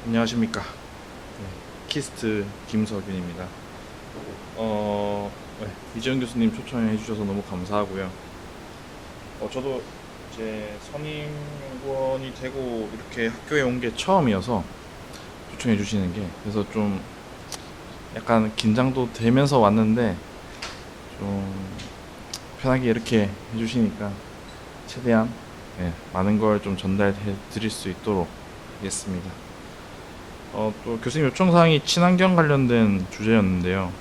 안녕하십니까. 네, 키스트 김석윤입니다. 이재현 교수님 초청해 주셔서 너무 감사하고요. 저도 이제 선임 연구원이 되고 이렇게 학교에 온 게 처음이어서 초청해 주시는 게, 그래서 좀 약간 긴장도 되면서 왔는데 좀 편하게 이렇게 해주시니까 최대한 많은 걸 좀 전달해 드릴 수 있도록 하겠습니다. 또 교수님 요청 사항이 친환경 관련된 주제였는데요.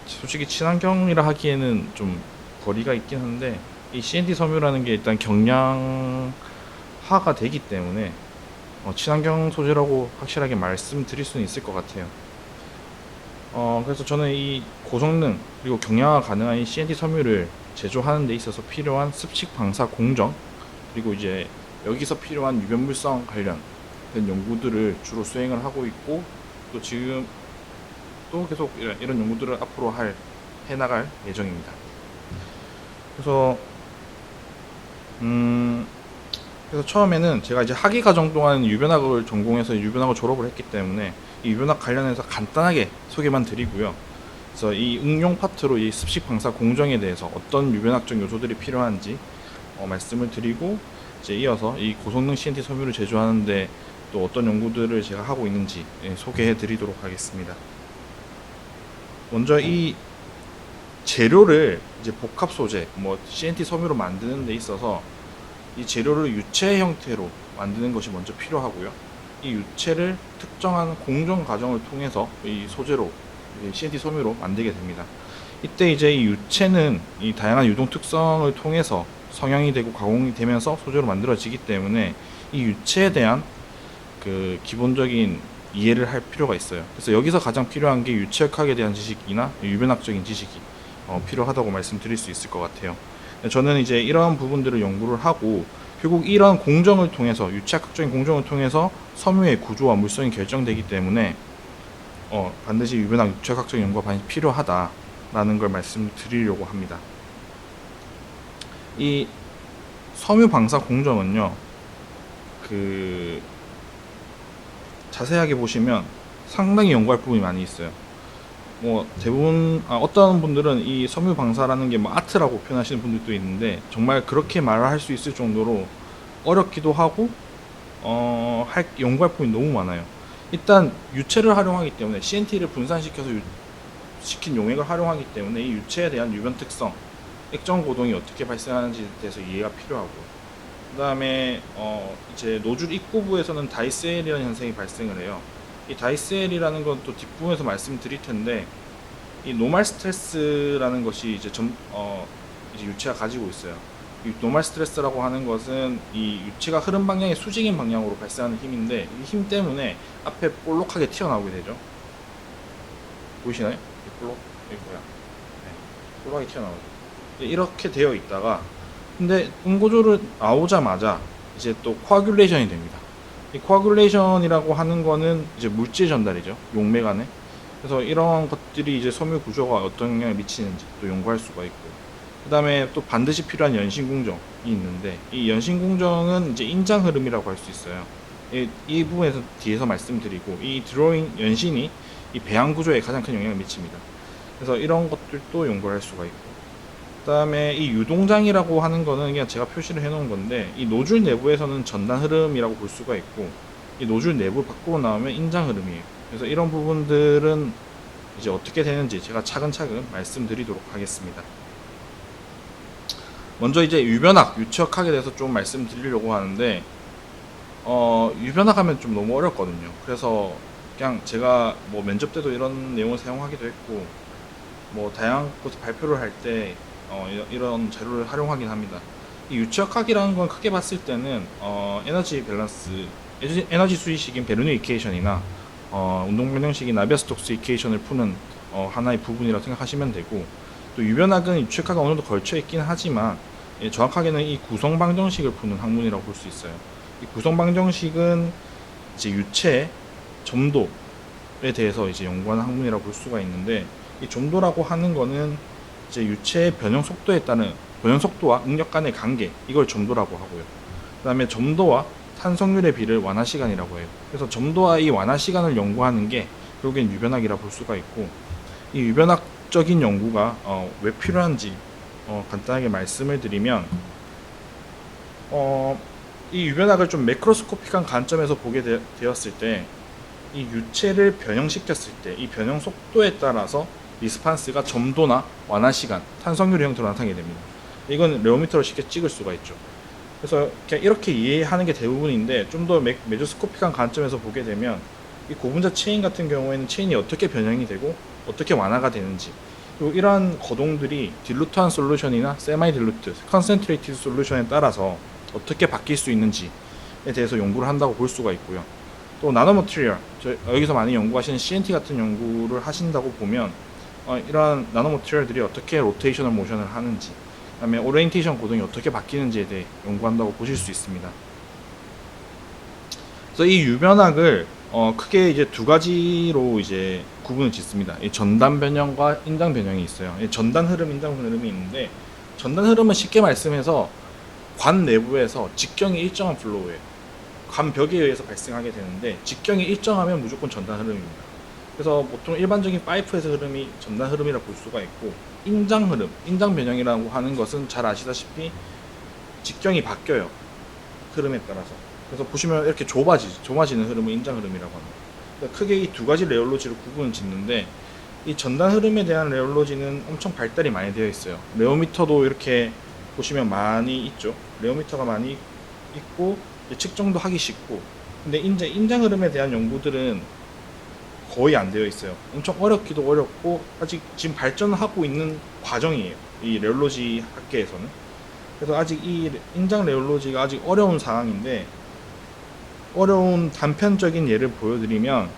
솔직히 친환경이라 하기에는 좀 거리가 있긴 한데, 이 CNT 섬유라는 게 일단 경량화가 되기 때문에 친환경 소재라고 확실하게 말씀드릴 수는 있을 것 같아요. 그래서 저는 이 고성능 그리고 경량화 가능한 이 CNT 섬유를 제조하는 데 있어서 필요한 습식 방사 공정, 그리고 이제 여기서 필요한 유변물성 관련된 연구들을 주로 수행을 하고 있고, 또 지금 또 계속 이런 연구들을 앞으로 해나갈 예정입니다. 그래서 그래서 처음에는 제가 이제 학위 과정 동안 유변학을 전공해서 유변학을 졸업을 했기 때문에 이 유변학 관련해서 간단하게 소개만 드리고요. 그래서 이 응용 파트로 이 습식 방사 공정에 대해서 어떤 유변학적 요소들이 필요한지 말씀을 드리고, 이제 이어서 이 고성능 CNT 섬유를 제조하는데 또 어떤 연구들을 제가 하고 있는지 소개해 드리도록 하겠습니다. 먼저 이 재료를 이제 복합 소재, CNT 섬유로 만드는 데 있어서 이 재료를 유체 형태로 만드는 것이 먼저 필요하고요. 이 유체를 특정한 공정 과정을 통해서 이 소재로, CNT 섬유로 만들게 됩니다. 이때 이제 이 유체는 이 다양한 유동 특성을 통해서 성형이 되고 가공이 되면서 소재로 만들어지기 때문에 이 유체에 대한 그 기본적인 이해를 할 필요가 있어요. 그래서 여기서 가장 필요한 게 유체역학에 대한 지식이나 유변학적인 지식이 필요하다고 말씀드릴 수 있을 것 같아요. 저는 이제 이러한 부분들을 연구를 하고, 결국 이러한 공정을 통해서, 유체학적인 공정을 통해서 섬유의 구조와 물성이 결정되기 때문에 반드시 유변학 유체학적인 연구가 반드시 필요하다라는 걸 말씀드리려고 합니다. 이 섬유 방사 공정은요, 자세하게 보시면 상당히 연구할 부분이 많이 있어요. 대부분 어떤 분들은 이 섬유 방사라는 게 아트라고 표현하시는 분들도 있는데, 정말 그렇게 말을 할 수 있을 정도로 어렵기도 하고 연구할 부분이 너무 많아요. 일단 유체를 활용하기 때문에, CNT를 분산시켜서 시킨 용액을 활용하기 때문에 이 유체에 대한 유변 특성, 액정 고동이 어떻게 발생하는지에 대해서 이해가 필요하고, 그 다음에 이제 노즐 입구부에서는 다이스엘이라는 현상이 발생을 해요. 이 다이스엘이라는 건 또 뒷부분에서 말씀드릴 텐데, 이 노말 스트레스라는 것이 이제 이제 유체가 가지고 있어요. 이 노말 스트레스라고 하는 것은 이 유체가 흐름 방향이 수직인 방향으로 발생하는 힘인데, 이 힘 때문에 앞에 볼록하게 튀어나오게 되죠. 보이시나요? 이 볼록, 여기 뭐야? 네, 볼록하게 튀어나오죠. 이렇게 되어 있다가, 근데 응고조를 나오자마자 이제 또 코아귤레이션이 됩니다. 이 코아귤레이션이라고 하는 거는 이제 물질 전달이죠, 용맥 안에. 그래서 이런 것들이 이제 섬유 구조가 어떤 영향을 미치는지 또 연구할 수가 있고, 그 다음에 또 반드시 필요한 연신 공정이 있는데, 이 연신 공정은 이제 인장 흐름이라고 할 수 있어요. 이 부분에서 뒤에서 말씀드리고, 이 드로잉 연신이 이 배양 구조에 가장 큰 영향을 미칩니다. 그래서 이런 것들도 연구할 수가 있고, 그 다음에 이 유동장이라고 하는 거는 그냥 제가 표시를 해 놓은 건데, 이 노즐 내부에서는 전단 흐름이라고 볼 수가 있고, 이 노즐 내부 밖으로 나오면 인장 흐름이에요. 그래서 이런 부분들은 이제 어떻게 되는지 제가 차근차근 말씀드리도록 하겠습니다. 먼저 이제 유변학, 유체역학에 대해서 좀 말씀드리려고 하는데, 유변학 하면 좀 너무 어렵거든요. 그래서 그냥 제가 면접 때도 이런 내용을 사용하기도 했고, 다양한 곳에 발표를 할때 이런 자료를 활용하긴 합니다. 이 유체역학이라는 건 크게 봤을 때는 에너지 밸런스, 에너지 수위식인 베르누 이퀘이션이나 운동 변형식인 나비아-스톡스 이퀘이션을 푸는 하나의 부분이라고 생각하시면 되고, 또 유변학은 유체역학과 어느 정도 걸쳐 있긴 하지만 정확하게는 이 구성 방정식을 푸는 학문이라고 볼 수 있어요. 이 구성 방정식은 이제 유체의 점도에 대해서 이제 연구하는 학문이라고 볼 수가 있는데, 이 점도라고 하는 거는 이제 유체의 변형 속도에 따른 변형 속도와 응력 간의 관계, 이걸 점도라고 하고요. 그 다음에 점도와 탄성률의 비를 완화 시간이라고 해요. 그래서 점도와 이 완화 시간을 연구하는 게 결국엔 유변학이라 볼 수가 있고, 이 유변학적인 연구가 왜 필요한지 간단하게 말씀을 드리면, 이 유변학을 좀 매크로스코픽한 관점에서 보게 되었을 때, 이 유체를 변형시켰을 때 이 변형 속도에 따라서 리스판스가 점도나 완화 시간, 탄성률의 형태로 나타나게 됩니다. 이건 레오미터로 쉽게 찍을 수가 있죠. 그래서 그냥 이렇게 이해하는 게 대부분인데, 좀 더 메조스코픽한 관점에서 보게 되면 이 고분자 체인 같은 경우에는 체인이 어떻게 변형이 되고 어떻게 완화가 되는지, 그리고 이러한 거동들이 딜루트한 솔루션이나 세마이 딜루트, 컨센트레이티드 솔루션에 따라서 어떻게 바뀔 수 있는지에 대해서 연구를 한다고 볼 수가 있고요. 또 나노머티리얼, 여기서 많이 연구하시는 CNT 같은 연구를 하신다고 보면 이러한 나노머티리얼들이 어떻게 로테이셔널 모션을 하는지, 그 다음에 오리엔테이션 고동이 어떻게 바뀌는지에 대해 연구한다고 보실 수 있습니다. 그래서 이 유변학을 크게 이제 두 가지로 이제 구분을 짓습니다. 이 전단 변형과 인장 변형이 있어요. 이 전단 흐름, 인장 흐름이 있는데, 전단 흐름은 쉽게 말씀해서 관 내부에서 직경이 일정한 플로우예요. 관 벽에 의해서 발생하게 되는데, 직경이 일정하면 무조건 전단 흐름입니다. 그래서 보통 일반적인 파이프에서 흐름이 전단 흐름이라 볼 수가 있고, 인장 흐름, 인장 변형이라고 하는 것은 잘 아시다시피 직경이 바뀌어요, 흐름에 따라서. 그래서 보시면 이렇게 좁아지는 흐름을 인장 흐름이라고 합니다. 그러니까 크게 이 두 가지 레올로지로 구분을 짓는데, 이 전단 흐름에 대한 레올로지는 엄청 발달이 많이 되어 있어요. 레오미터도 이렇게 보시면 많이 있죠. 레오미터가 많이 있고 측정도 하기 쉽고, 근데 이제 인장 흐름에 대한 연구들은 거의 안 되어 있어요. 엄청 어렵기도 어렵고 아직 지금 발전하고 있는 과정이에요, 이 레올로지 학계에서는. 그래서 아직 이 인장 레올로지가 아직 어려운 상황인데, 어려운 단편적인 예를 보여드리면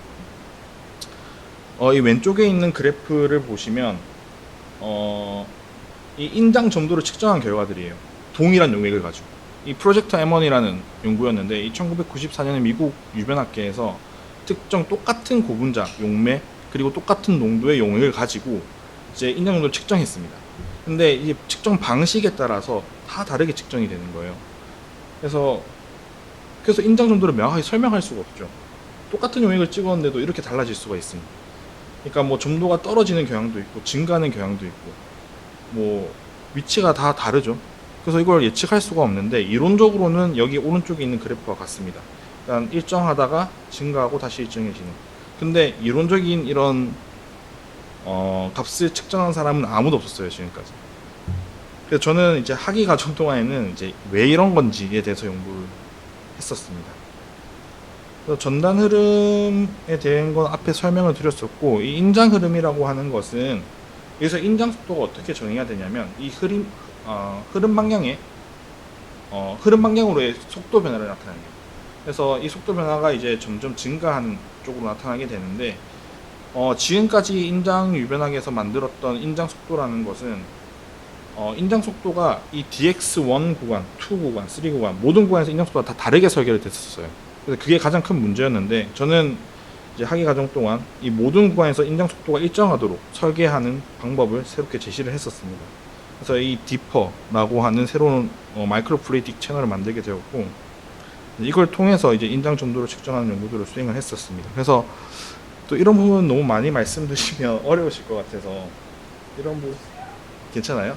이 왼쪽에 있는 그래프를 보시면 이 인장 점도를 측정한 결과들이에요. 동일한 용액을 가지고. 이 프로젝트 M1이라는 연구였는데, 이 1994년에 미국 유변학계에서 특정 똑같은 고분자 용매 그리고 똑같은 농도의 용액을 가지고 이제 인장 점도를 측정했습니다. 근데 이 측정 방식에 따라서 다 다르게 측정이 되는 거예요. 그래서 인장 점도를 명확하게 설명할 수가 없죠. 똑같은 용액을 찍었는데도 이렇게 달라질 수가 있습니다. 그러니까 뭐 점도가 떨어지는 경향도 있고 증가하는 경향도 있고, 뭐 위치가 다 다르죠. 그래서 이걸 예측할 수가 없는데, 이론적으로는 여기 오른쪽에 있는 그래프와 같습니다. 일단 일정하다가 증가하고 다시 일정해지는. 근데 이론적인 이런 값을 측정한 사람은 아무도 없었어요, 지금까지. 그래서 저는 이제 학위 과정 동안에는 이제 왜 이런 건지에 대해서 연구를 했었습니다. 그래서 전단 흐름에 대한 건 앞에 설명을 드렸었고, 이 인장 흐름이라고 하는 것은, 여기서 인장 속도가 어떻게 정의가 되냐면, 이 흐름 방향의 흐름 방향으로의 속도 변화를 나타내는 거예요. 그래서 이 속도 변화가 이제 점점 증가하는 쪽으로 나타나게 되는데, 지금까지 인장 유변학에서 만들었던 인장 속도라는 것은 인장 속도가 이 DX1 구간, 2 구간, 3 구간 모든 구간에서 인장 속도가 다 다르게 설계를 됐었어요. 그래서 그게 가장 큰 문제였는데, 저는 이제 학위 과정 동안 이 모든 구간에서 인장 속도가 일정하도록 설계하는 방법을 새롭게 제시를 했었습니다. 그래서 이 디퍼라고 하는 새로운 마이크로 플루이딕 채널을 만들게 되었고, 이걸 통해서 이제 인장 점도를 측정하는 연구들을 수행을 했었습니다. 그래서 또 이런 부분 너무 많이 말씀드리면 어려우실 것 같아서, 이런 부분 괜찮아요?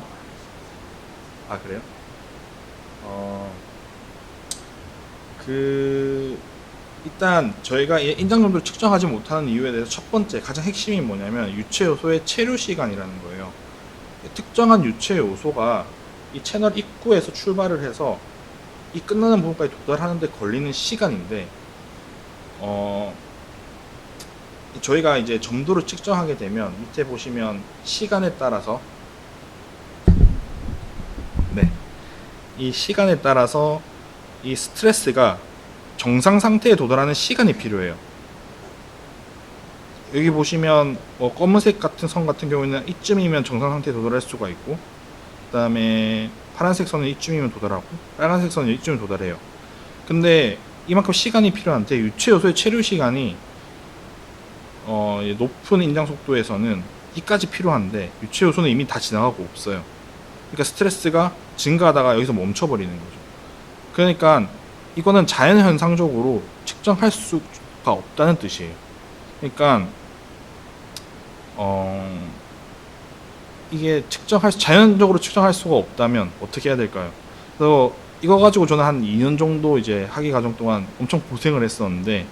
아, 그래요? 일단 저희가 인장 점도를 측정하지 못하는 이유에 대해서 첫 번째 가장 핵심이 뭐냐면, 유체 요소의 체류 시간이라는 거예요. 특정한 유체 요소가 이 채널 입구에서 출발을 해서 이 끝나는 부분까지 도달하는 데 걸리는 시간인데, 저희가 이제 점도를 측정하게 되면 밑에 보시면 시간에 따라서, 네, 이 시간에 따라서 이 스트레스가 정상 상태에 도달하는 시간이 필요해요. 여기 보시면 검은색 같은 선 같은 경우에는 이쯤이면 정상 상태에 도달할 수가 있고, 그 다음에 파란색 선은 이쯤이면 도달하고, 빨간색 선은 이쯤에 도달해요. 근데 이만큼 시간이 필요한데, 유체 요소의 체류 시간이 높은 인장 속도에서는 이까지 필요한데, 유체 요소는 이미 다 지나가고 없어요. 그러니까 스트레스가 증가하다가 여기서 멈춰버리는 거죠. 그러니까 이거는 자연현상적으로 측정할 수가 없다는 뜻이에요. 그러니까 이게 자연적으로 측정할 수가 없다면 어떻게 해야 될까요? 그래서 이거 가지고 저는 한 2년 정도 이제 학위 과정 동안 엄청 고생을 했었는데,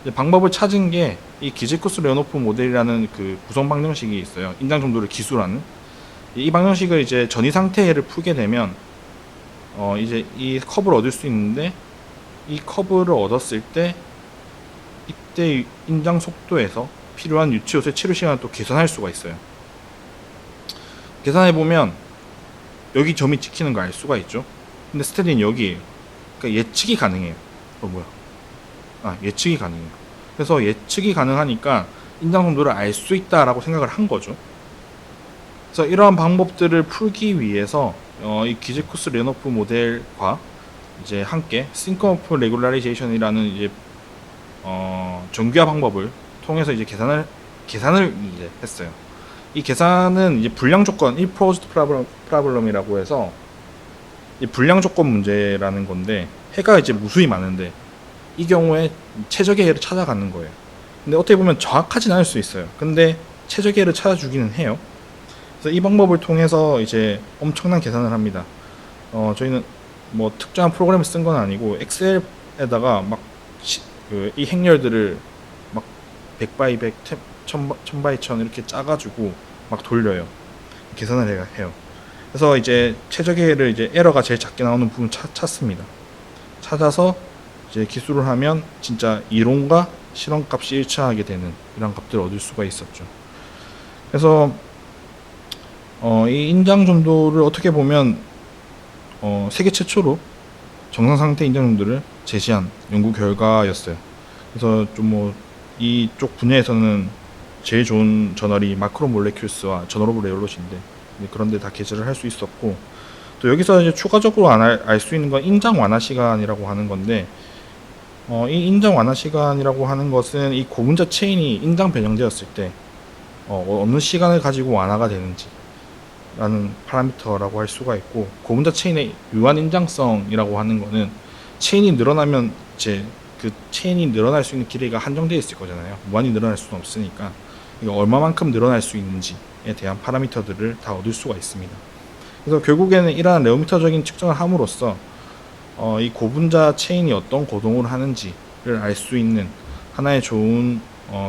이제 방법을 찾은 게 이 기제쿠스 레오노프 모델이라는 그 구성 방정식이 있어요. 인장 정도를 기술하는. 이 방정식을 이제 전이 상태를 풀게 되면 이제 이 커브를 얻을 수 있는데, 이 커브를 얻었을 때 이때 인장 속도에서 필요한 유치 요소의 치료 시간을 또 계산할 수가 있어요. 계산해 보면 여기 점이 찍히는 거 알 수가 있죠. 근데 스테디는 여기에요. 그러니까 예측이 가능해요. 예측이 가능해요. 그래서 예측이 가능하니까 인장 정도를 알 수 있다라고 생각을 한 거죠. 그래서 이러한 방법들을 풀기 위해서 이 기제쿠스 레노프 모델과 이제 함께 Sync of Regularizzation이라는 이제 정규화 방법을 통해서 이제 계산을 이제 했어요. 이 계산은 이제 불량 조건, imposed problem이라고 해서 이 불량 조건 문제라는 건데, 해가 이제 무수히 많은데 이 경우에 최적의 해를 찾아가는 거예요. 근데 어떻게 보면 정확하진 않을 수 있어요. 근데 최적의 해를 찾아주기는 해요. 그래서 이 방법을 통해서 이제 엄청난 계산을 합니다. 저희는 뭐 특정한 프로그램을 쓴 건 아니고 엑셀에다가 막 이 행렬들을 막 100 x 100, 1000 x 1000 이렇게 짜가지고 막 돌려요. 계산을 해요. 그래서 이제 최적의 해를 이제 에러가 제일 작게 나오는 부분 찾습니다. 찾아서 이제 기술을 하면 진짜 이론과 실험 값이 일치하게 되는 이런 값들을 얻을 수가 있었죠. 그래서 이 인장 점도를 어떻게 보면 세계 최초로 정상 상태 인장 점도를 제시한 연구 결과였어요. 그래서 좀 뭐 이쪽 분야에서는 제일 좋은 저널이 마크로 몰레큘스와 저널 오브 레올롯인데, 그런데 다 게재를 할 수 있었고, 또 여기서 이제 추가적으로 알 수 있는 건 인장 완화 시간이라고 하는 건데, 이 인장 완화 시간이라고 하는 것은 이 고분자 체인이 인장 변형되었을 때 어느 시간을 가지고 완화가 되는지 라는 파라미터라고 할 수가 있고, 고분자 체인의 유한 인장성이라고 하는 거는 체인이 늘어나면 이제 그 체인이 늘어날 수 있는 길이가 한정되어 있을 거잖아요. 무한히 늘어날 수는 없으니까 이거 얼마만큼 늘어날 수 있는지에 대한 파라미터들을 다 얻을 수가 있습니다. 그래서 결국에는 이러한 레오미터적인 측정을 함으로써 이 고분자 체인이 어떤 고동을 하는지를 알 수 있는 하나의 좋은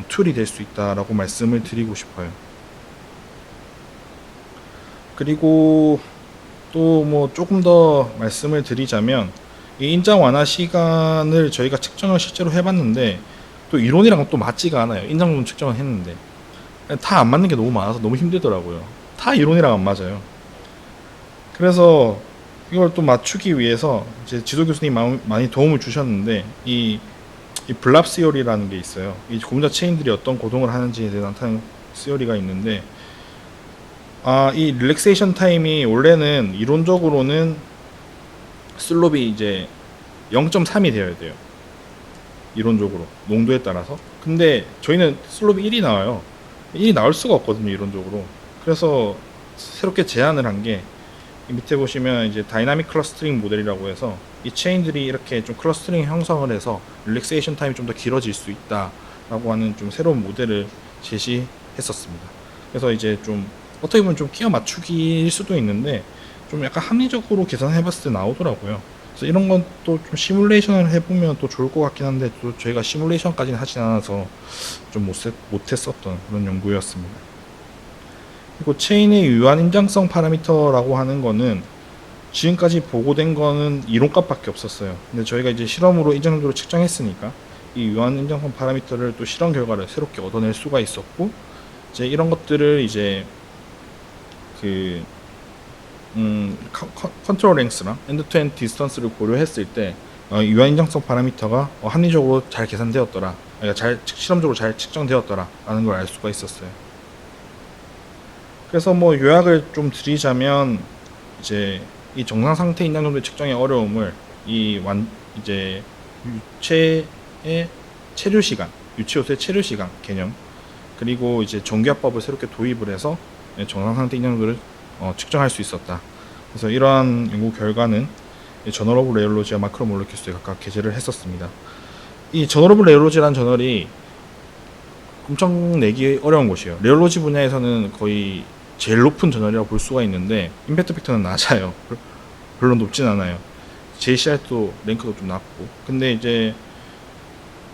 툴이 될 수 있다라고 말씀을 드리고 싶어요. 그리고 또 뭐 조금 더 말씀을 드리자면, 이 인장 완화 시간을 저희가 측정을 실제로 해봤는데 또 이론이랑 또 맞지가 않아요. 인장 부분 측정을 했는데 다 안 맞는 게 너무 많아서 너무 힘들더라고요. 다 이론이랑 안 맞아요. 그래서 이걸 또 맞추기 위해서 이제 지도 교수님이 많이 도움을 주셨는데, 이 블랍 시어리라는 게 있어요. 이 고분자 체인들이 어떤 고동을 하는지에 대해 나타내는 시어리가 있는데, 이 릴렉세이션 타임이 원래는 이론적으로는 슬롭이 이제 0.3이 되어야 돼요. 이론적으로 농도에 따라서. 근데 저희는 슬롭이 1이 나와요. 1이 나올 수가 없거든요, 이론적으로. 그래서 새롭게 제안을 한 게, 밑에 보시면 이제 다이나믹 클러스터링 모델이라고 해서 이 체인들이 이렇게 좀 클러스터링 형성을 해서 릴렉세이션 타임이 좀 더 길어질 수 있다라고 하는 좀 새로운 모델을 제시했었습니다. 그래서 이제 좀 어떻게 보면 좀 끼워 맞추기일 수도 있는데 좀 약간 합리적으로 계산해봤을 때 나오더라고요. 그래서 이런 건 또 좀 시뮬레이션을 해보면 또 좋을 것 같긴 한데, 또 저희가 시뮬레이션까지는 하진 않아서 좀 못했었던 그런 연구였습니다. 그리고 체인의 유한 인장성 파라미터라고 하는 거는 지금까지 보고된 거는 이론값밖에 없었어요. 근데 저희가 이제 실험으로 이 정도로 측정했으니까 이 유한 인장성 파라미터를 또 실험 결과를 새롭게 얻어낼 수가 있었고, 이제 이런 것들을 이제 컨트롤 랭스랑 엔드 투 엔드 디스턴스를 고려했을 때 유한 인장성 파라미터가 합리적으로 잘 계산되었더라, 그러니까 실험적으로 잘 측정되었더라 라는 걸 알 수가 있었어요. 그래서 뭐 요약을 좀 드리자면, 이제 이 정상 상태 인장 정도의 측정의 어려움을 이제 유체의 체류 시간, 유체 요소의 체류 시간 개념, 그리고 이제 정규화법을 새롭게 도입을 해서 정상 상태 인장 정도를 측정할 수 있었다. 그래서 이러한 연구 결과는 저널 오브 레일로지와 마크로 몰레큐스에 각각 게재를 했었습니다. 이 저널 오브 레일로지라는 저널이 엄청 내기 어려운 곳이에요. 레일로지 분야에서는 거의 제일 높은 저널이라고 볼 수가 있는데 임팩트 팩터는 낮아요. 별로 높진 않아요. JCR도 랭크도 좀 낮고. 근데 이제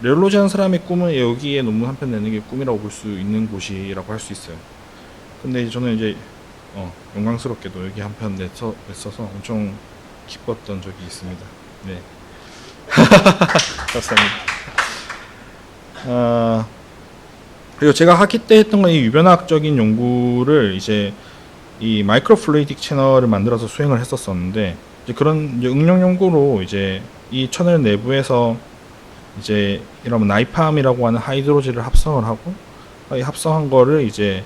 레일로지 하는 사람의 꿈은 여기에 논문 한 편 내는 게 꿈이라고 볼 수 있는 곳이라고 할 수 있어요. 근데 저는 이제 영광스럽게도 여기 한 편 냈어서 엄청 기뻤던 적이 있습니다. 네. 감사합니다. 그리고 제가 학기 때 했던 건 이 유변학적인 연구를 이제 이 마이크로플루이딕 채널을 만들어서 수행을 했었었는데, 이제 그런 이제 응용 연구로 이제 이 채널 내부에서 이제 이런 나이팜이라고 하는 하이드로지를 합성을 하고, 이 합성한 거를 이제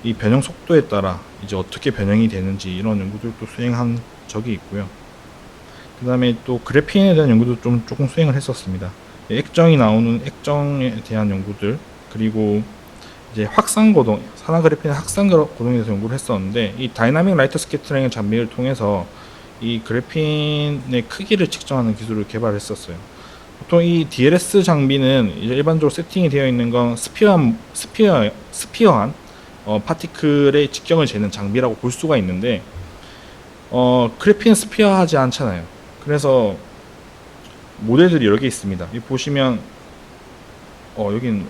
이 변형 속도에 따라 이제 어떻게 변형이 되는지 이런 연구들도 수행한 적이 있고요. 그 다음에 또 그래핀에 대한 연구도 조금 수행을 했었습니다. 액정이 나오는 액정에 대한 연구들, 그리고 이제 확산고동, 산화그래핀의 확산고동에 대해서 연구를 했었는데, 이 다이나믹 라이트 스캐터링 장비를 통해서 이 그래핀의 크기를 측정하는 기술을 개발했었어요. 보통 이 DLS 장비는 이제 일반적으로 세팅이 되어 있는 건 스피어한 파티클의 직경을 재는 장비라고 볼 수가 있는데, 그래핀은 스피어하지 않잖아요. 그래서 모델들이 여러 개 있습니다. 여기 보시면 여긴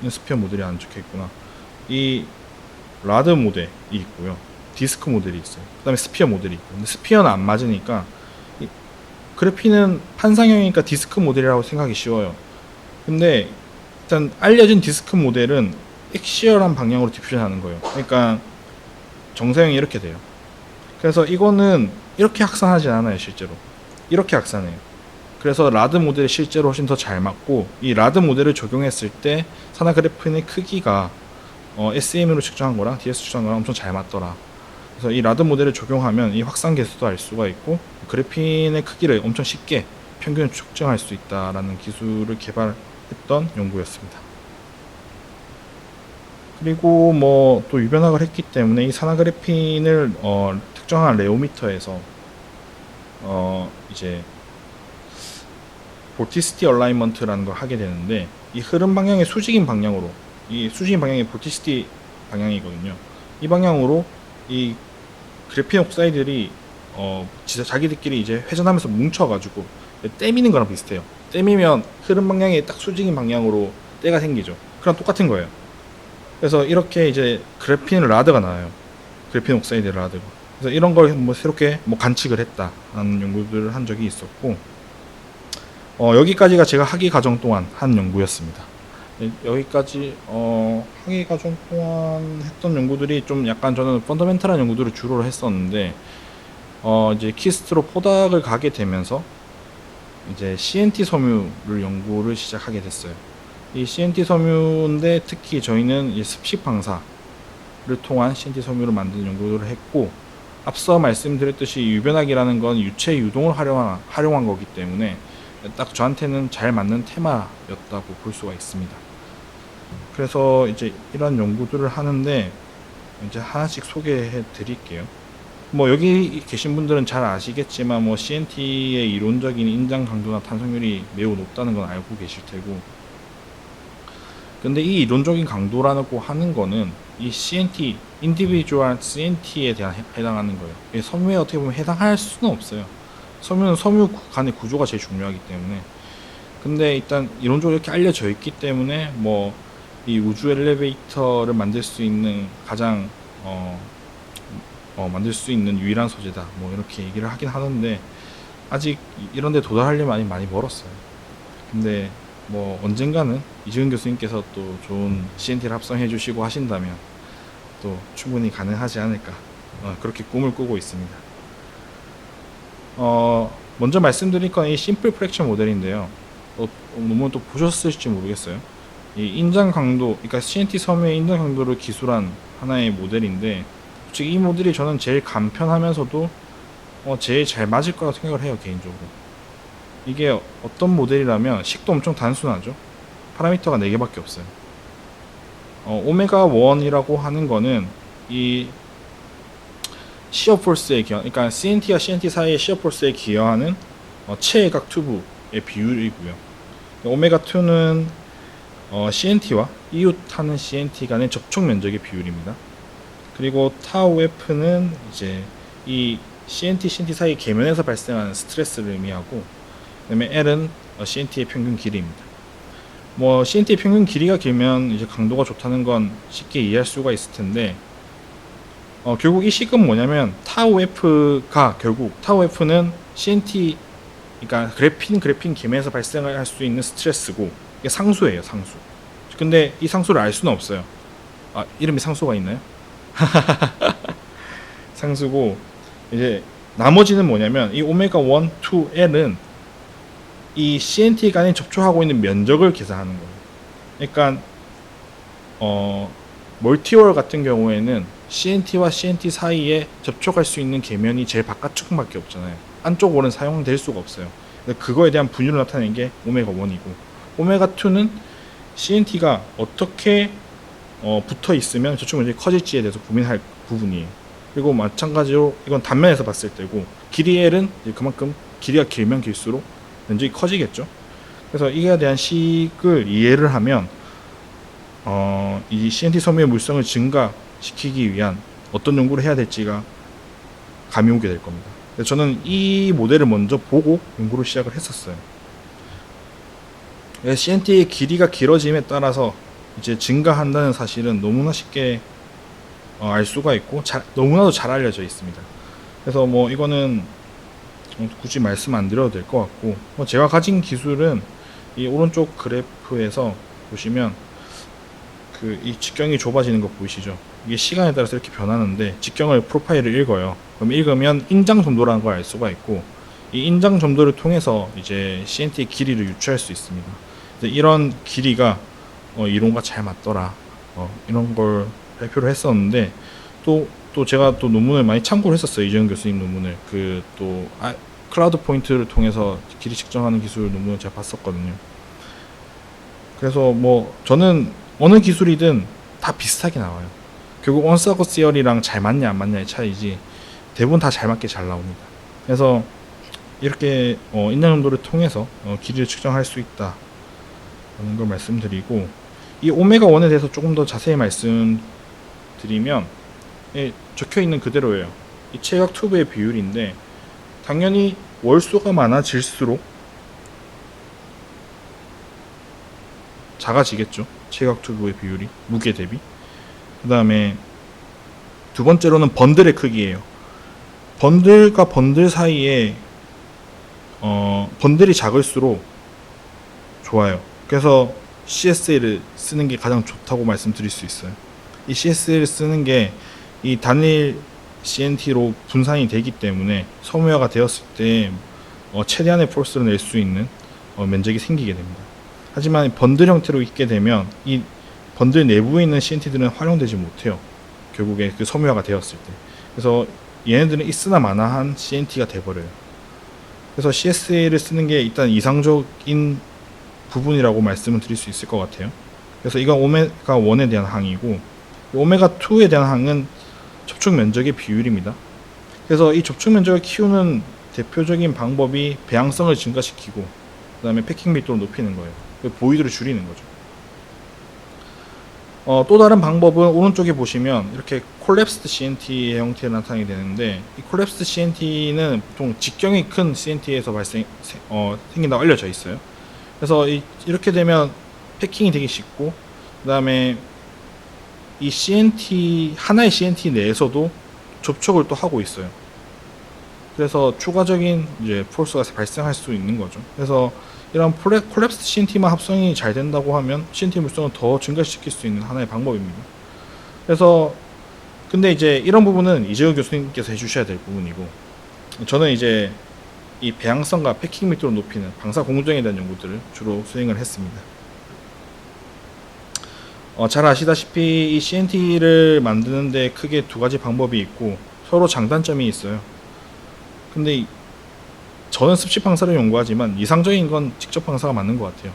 스피어 모델이 안 적혀 있구나. 이 라드 모델이 있고요, 디스크 모델이 있어요. 그 다음에 스피어 모델이 있고. 근데 스피어는 안 맞으니까 그래핀은 판상형이니까 디스크 모델이라고 생각이 쉬워요. 근데 일단 알려진 디스크 모델은 액시얼한 방향으로 디퓨전하는 거예요. 그러니까 정사형이 이렇게 돼요. 그래서 이거는 이렇게 확산하지 않아요. 실제로 이렇게 확산해요. 그래서 라드 모델이 실제로 훨씬 더 잘 맞고, 이 라드 모델을 적용했을 때 산화그래핀의 크기가 SM으로 측정한 거랑 DS 측정한 거랑 엄청 잘 맞더라. 그래서 이 라드 모델을 적용하면 이 확산 개수도 알 수가 있고, 그래핀의 크기를 엄청 쉽게 평균 측정할 수 있다라는 기술을 개발했던 연구였습니다. 그리고 뭐 또 유변학을 했기 때문에 이 산화그래핀을 특정한 레오미터에서 이제 보티시티 얼라이먼트라는 걸 하게 되는데, 이 흐름 방향의 수직인 방향으로, 이 수직인 방향이 보티시티 방향이거든요. 이 방향으로 이 그래핀 옥사이드들이 자기들끼리 이제 회전하면서 뭉쳐가지고 떼미는 거랑 비슷해요. 떼미면 흐름 방향이 딱 수직인 방향으로 때가 생기죠. 그랑 똑같은 거예요. 그래서 이렇게 이제 그래핀 라드가 나와요. 그래핀 옥사이드 라드가. 그래서 이런 걸 뭐 새롭게 뭐 관측을 했다라는 연구들을 한 적이 있었고, 여기까지가 제가 학위 과정 동안 한 연구였습니다. 여기까지 학위 과정 동안 했던 연구들이 좀 약간 저는 펀더멘탈한 연구들을 주로 했었는데, 이제 키스트로 포닥을 가게 되면서 이제 CNT 섬유를 연구를 시작하게 됐어요. 이 CNT 섬유인데 특히 저희는 이 습식 방사를 통한 CNT 섬유를 만드는 연구를 했고, 앞서 말씀드렸듯이 유변학이라는 건 유체 유동을 활용한 거기 때문에 딱 저한테는 잘 맞는 테마였다고 볼 수가 있습니다. 그래서 이제 이런 연구들을 하는데 이제 하나씩 소개해 드릴게요. 뭐 여기 계신 분들은 잘 아시겠지만 뭐 CNT의 이론적인 인장 강도나 탄성률이 매우 높다는 건 알고 계실 테고, 근데 이 이론적인 강도라고 하는 거는 이 CNT, 인디비주얼 CNT에 대한 해당하는 거예요. 섬유에 어떻게 보면 해당할 수는 없어요. 섬유는 섬유 간의 구조가 제일 중요하기 때문에. 근데 일단 이론적으로 이렇게 알려져 있기 때문에 뭐 이 우주 엘리베이터를 만들 수 있는 가장 만들 수 있는 유일한 소재다, 뭐 이렇게 얘기를 하긴 하는데, 아직 이런 데 도달하려면 많이 멀었어요. 근데 뭐 언젠가는 이지은 교수님께서 또 좋은 CNT를 합성해 주시고 하신다면 또 충분히 가능하지 않을까, 그렇게 꿈을 꾸고 있습니다. 먼저 말씀드릴 건 이 심플 프랙션 모델인데요. 논문 또 보셨을지 모르겠어요. 이 인장 강도, 그러니까 CNT 섬유의 인장 강도를 기술한 하나의 모델인데, 솔직히 이 모델이 저는 제일 간편하면서도 제일 잘 맞을 거라고 생각을 해요, 개인적으로. 이게 어떤 모델이라면 식도 엄청 단순하죠. 파라미터가 4개밖에 없어요. 오메가 1이라고 하는 거는 이 시어 폴스에 기여, 그러니까 CNT와 CNT 사이의 시어 폴스에 기여하는 체외각 튜브의 비율이고요. 오메가 2는 CNT와 이웃하는 CNT 간의 접촉 면적의 비율입니다. 그리고 타우 F는 이제 이 CNT, CNT 사이 계면에서 발생하는 스트레스를 의미하고, 그다음에 L은 CNT의 평균 길이입니다. 뭐 CNT의 평균 길이가 길면 이제 강도가 좋다는 건 쉽게 이해할 수가 있을 텐데, 결국 이 식은 뭐냐면 타우 F가 결국 타우 F는 CNT, 그러니까 그래핀 계면에서 발생할 수 있는 스트레스고, 이게 상수예요, 상수. 근데 이 상수를 알 수는 없어요. 아, 이름이 상수가 있나요? 상수고, 이제 나머지는 뭐냐면 이 오메가 1, 2, L은 이 CNT 간에 접촉하고 있는 면적을 계산하는 거예요. 그러니까 멀티월 같은 경우에는 CNT와 CNT 사이에 접촉할 수 있는 계면이 제일 바깥쪽밖에 없잖아요. 안쪽 월은 사용될 수가 없어요. 그거에 대한 분율을 나타내는 게 오메가 1이고, 오메가 2는 CNT가 어떻게 붙어 있으면 접촉 면적이 커질지에 대해서 고민할 부분이에요. 그리고 마찬가지로 이건 단면에서 봤을 때고, 길이 L은 그만큼 길이가 길면 길수록 면적이 커지겠죠. 그래서 이에 대한 식을 이해를 하면 이 CNT 섬유의 물성을 증가시키기 위한 어떤 연구를 해야 될지가 감이 오게 될 겁니다. 그래서 저는 이 모델을 먼저 보고 연구를 시작을 했었어요. CNT의 길이가 길어짐에 따라서 이제 증가한다는 사실은 너무나 쉽게 알 수가 있고 너무나도 잘 알려져 있습니다. 그래서 뭐 이거는 굳이 말씀 안 드려도 될 것 같고, 제가 가진 기술은 이 오른쪽 그래프에서 보시면 이 직경이 좁아지는 거 보이시죠? 이게 시간에 따라서 이렇게 변하는데 직경을 프로파일을 읽어요. 그럼 읽으면 인장 점도라는 걸 알 수가 있고, 이 인장 점도를 통해서 이제 CNT의 길이를 유추할 수 있습니다. 이런 길이가 이론과 잘 맞더라, 이런 걸 발표를 했었는데, 또 제가 또 논문을 많이 참고를 했었어요. 이재용 교수님 논문을. 클라우드 포인트를 통해서 길이 측정하는 기술 논문을 제가 봤었거든요. 그래서 뭐 저는 어느 기술이든 다 비슷하게 나와요. 결국 원서커 시어리랑 잘 맞냐 안 맞냐의 차이지 대부분 다 잘 맞게 잘 나옵니다. 그래서 이렇게 인장점도를 통해서 길이를 측정할 수 있다는 걸 말씀드리고, 이 오메가 1에 대해서 조금 더 자세히 말씀드리면 적혀 있는 그대로예요. 이 체각 튜브의 비율인데, 당연히 월수가 많아질수록 작아지겠죠. 체각 튜브의 비율이 무게 대비. 그 다음에 두 번째로는 번들의 크기예요. 번들과 번들 사이에 번들이 작을수록 좋아요. 그래서 CSL을 쓰는 게 가장 좋다고 말씀드릴 수 있어요. 이 CSL을 쓰는 게 이 단일 CNT로 분산이 되기 때문에 섬유화가 되었을 때 최대한의 폴스를 낼 수 있는 면적이 생기게 됩니다. 하지만 번들 형태로 있게 되면 이 번들 내부에 있는 CNT들은 활용되지 못해요. 결국에 그 섬유화가 되었을 때. 그래서 얘네들은 있으나 마나한 CNT가 돼버려요. 그래서 CSL을 쓰는 게 일단 이상적인 부분이라고 말씀을 드릴 수 있을 것 같아요. 그래서 이건 오메가 1에 대한 항이고, 오메가 2에 대한 항은 접촉 면적의 비율입니다. 그래서 이 접촉 면적을 키우는 대표적인 방법이 배양성을 증가시키고, 그 다음에 패킹 밀도를 높이는 거예요. 보이드를 줄이는 거죠. 또 다른 방법은 오른쪽에 보시면 이렇게 콜랩스드 CNT의 형태로 나타나게 되는데, 이 콜랩스드 CNT는 보통 직경이 큰 CNT에서 생긴다고 알려져 있어요. 그래서 이렇게 되면 패킹이 되기 쉽고, 그 다음에 이 CNT 하나의 CNT 내에서도 접촉을 또 하고 있어요. 그래서 추가적인 이제 폴스가 발생할 수 있는 거죠. 그래서 이런 콜랩스드 CNT만 합성이 잘 된다고 하면 CNT 물성을 더 증가시킬 수 있는 하나의 방법입니다. 그래서 근데 이제 이런 부분은 이재호 교수님께서 해주셔야 될 부분이고, 저는 이제 이 배양성과 패킹 밀도를 높이는 방사 공정에 대한 연구들을 주로 수행을 했습니다. 잘 아시다시피 이 CNT를 만드는데 크게 두 가지 방법이 있고 서로 장단점이 있어요. 근데 저는 습식 방사를 연구하지만 이상적인 건 직접 방사가 맞는 것 같아요.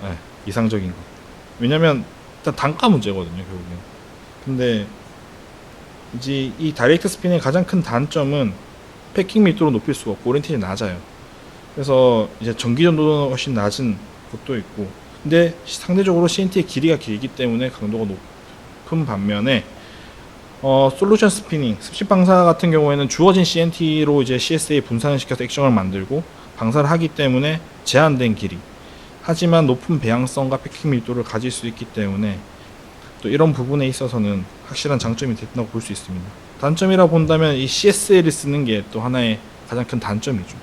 네, 이상적인 건. 왜냐면 일단 단가 문제거든요, 결국엔. 근데 이제 이 다이렉트 스핀의 가장 큰 단점은 패킹 밀도를 높일 수가 없고 오리엔테이션이 낮아요. 그래서 이제 전기 전도는 훨씬 낮은 것도 있고, 근데 상대적으로 CNT의 길이가 길기 때문에 강도가 높은 반면에 솔루션 스피닝, 습식 방사 같은 경우에는 주어진 CNT로 이제 CSA 분산을 시켜서 액션을 만들고 방사를 하기 때문에 제한된 길이, 하지만 높은 배양성과 패킹 밀도를 가질 수 있기 때문에 또 이런 부분에 있어서는 확실한 장점이 됐다고 볼 수 있습니다. 단점이라 본다면 이 CSL을 쓰는 게 또 하나의 가장 큰 단점이죠.